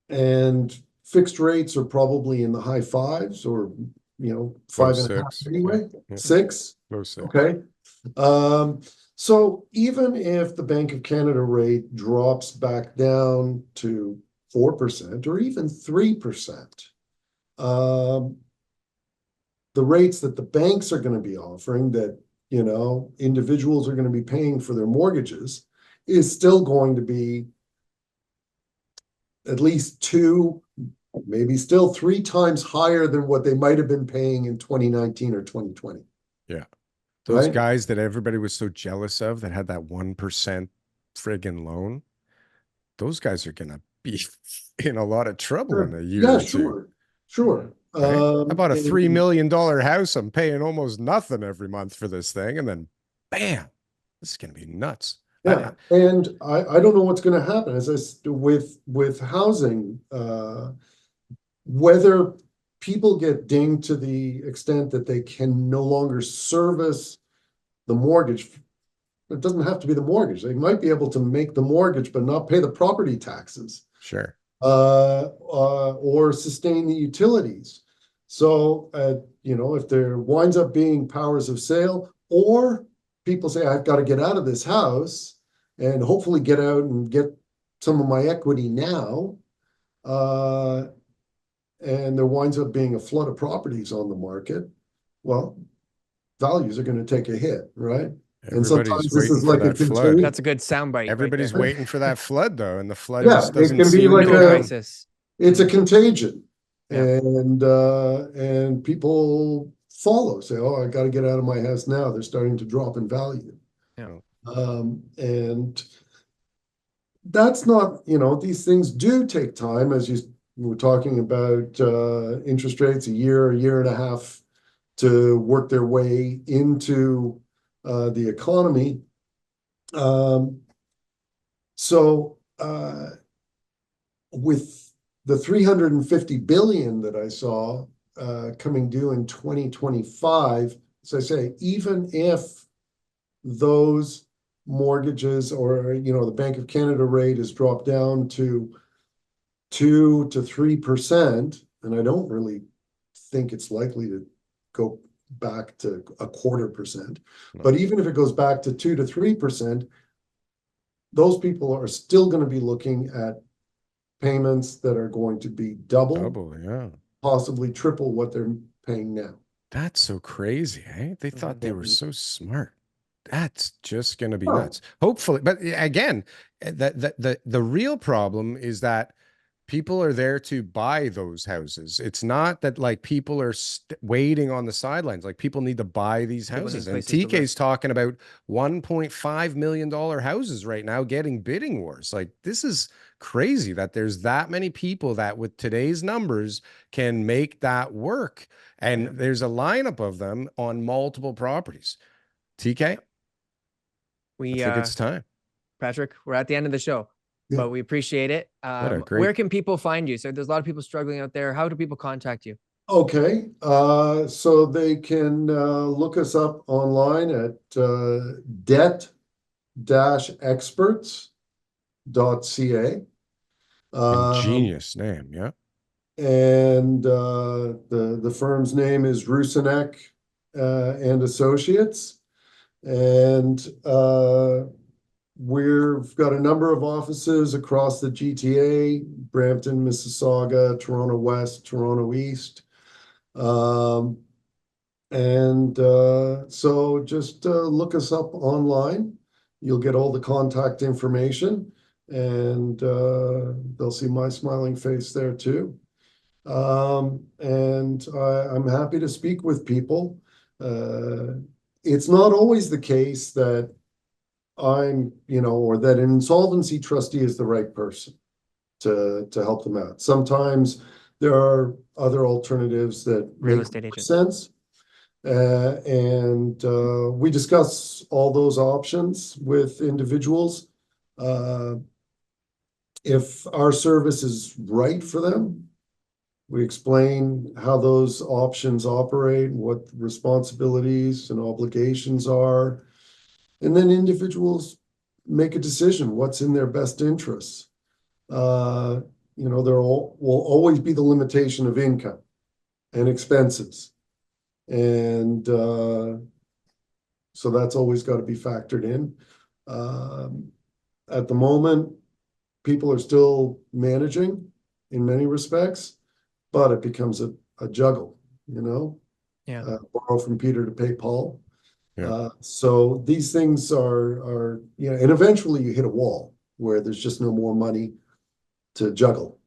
And fixed rates are probably in the high 5s or, 5.5 anyway, 6. Low 6. Okay. So even if the Bank of Canada rate drops back down to 4% or even 3%, the rates that the banks are going to be offering, that, you know, individuals are going to be paying for their mortgages, is still going to be at least 2, maybe still 3 times higher than what they might have been paying in 2019 or 2020. Yeah. Those Right? guys that everybody was so jealous of that had that 1% friggin' loan, those guys are going to be in a lot of trouble in a year Yeah, or two. sure. Right? I bought a $3 And million house. I'm paying almost nothing every month for this thing. And then bam, this is going to be nuts. yeah, and I don't know what's going to happen with housing, whether people get dinged to the extent that they can no longer service the mortgage. It doesn't have to be the mortgage. They might be able to make the mortgage but not pay the property taxes, Sure. or sustain the utilities. So, you know, if there winds up being powers of sale, or people say, I've got to get out of this house and hopefully get out and get some of my equity now, and there winds up being a flood of properties on the market, well, values are going to take a hit, right? And Everybody's sometimes this waiting is for like a that flood. contagion. That's a good soundbite. Everybody's right waiting for that flood, though, and the flood Yeah, just it doesn't can be seem like to there. a- come. Crisis. It's a contagion. Yeah. And people follow, say, oh, I got to get out of my house now. They're starting to drop in value. Yeah. And that's not, you know, these things do take time, as you were talking about, interest rates, a year and a half to work their way into the economy. So with the 350 billion that I saw coming due in 2025, as I say, even if those mortgages, or, you know, the Bank of Canada rate is dropped down to 2 to 3%, and I don't really think it's likely to go back to 0.25%. No. But even if it goes back to 2 to 3%, those people are still going to be looking at payments that are going to be double, Yeah. possibly triple what they're paying now. That's so crazy, eh? They thought they were so smart. That's just going to be Well, nuts. Hopefully, but again, the real problem is that people are there to buy those houses. It's not that like people are waiting on the sidelines. Like people need to buy these People need houses. And places to live. TK's talking about $1.5 million houses right now getting bidding wars. Like this is crazy that there's that many people that with today's numbers can make that work. And there's a lineup of them on multiple properties. TK, I think it's time. Patrick, we're at the end of the show, but we appreciate it. Where can people find you? So there's a lot of people struggling out there. How do people contact you? Okay, so they can look us up online at debt-experts.ca. Ingenious name, yeah. And the firm's name is Rusinek and Associates. And we've got a number of offices across the GTA, Brampton, Mississauga, Toronto West, Toronto East. So just look us up online. You'll get all the contact information, and they'll see my smiling face there too. And I'm happy to speak with people. It's not always the case that I'm, you know, or that an insolvency trustee is the right person to help them out. Sometimes there are other alternatives that Real make estate agent. sense. And we discuss all those options with individuals. If our service is right for them, we explain how those options operate, what the responsibilities and obligations are, and then individuals make a decision what's in their best interests. You know, there will always be the limitation of income and expenses. And so that's always got to be factored in. At the moment, people are still managing in many respects, but it becomes a juggle, you know? Yeah. Borrow from Peter to pay Paul. Yeah. So these things are, you know, and eventually you hit a wall where there's just no more money to juggle.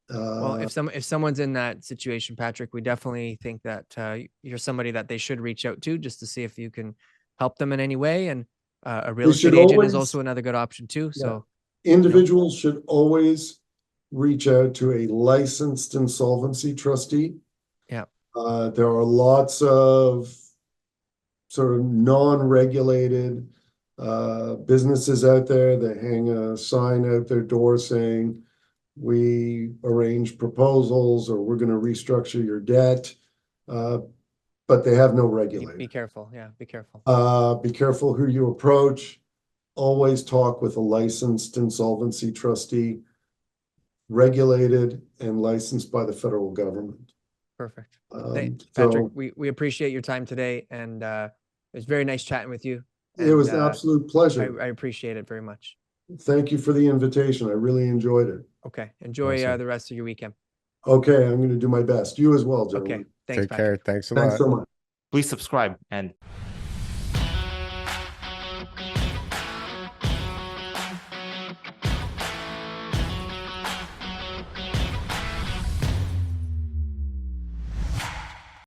Well, if someone's in that situation, Patrick, we definitely think that you're somebody that they should reach out to just to see if you can help them in any way. And a real They estate should agent always- is also another good option too. So individuals should always reach out to a licensed insolvency trustee. Yeah. There are lots of sort of non-regulated businesses out there that hang a sign out their door saying, we arrange proposals, or we're going to restructure your debt, but they have no regulator. be careful. Yeah, be careful. Be careful who you approach. Always talk with a licensed insolvency trustee, regulated and licensed by the federal government. Perfect. So Patrick, we appreciate your time today, and it was very nice chatting with you. it was And, an absolute pleasure. I appreciate it very much. Thank you for the invitation. I really enjoyed it. Okay. Enjoy Awesome. the rest of your weekend. Okay, I'm going to do my best. You as well, gentlemen. Okay. Thanks, Take Patrick. care. Thanks a Thanks lot. so much. Please subscribe and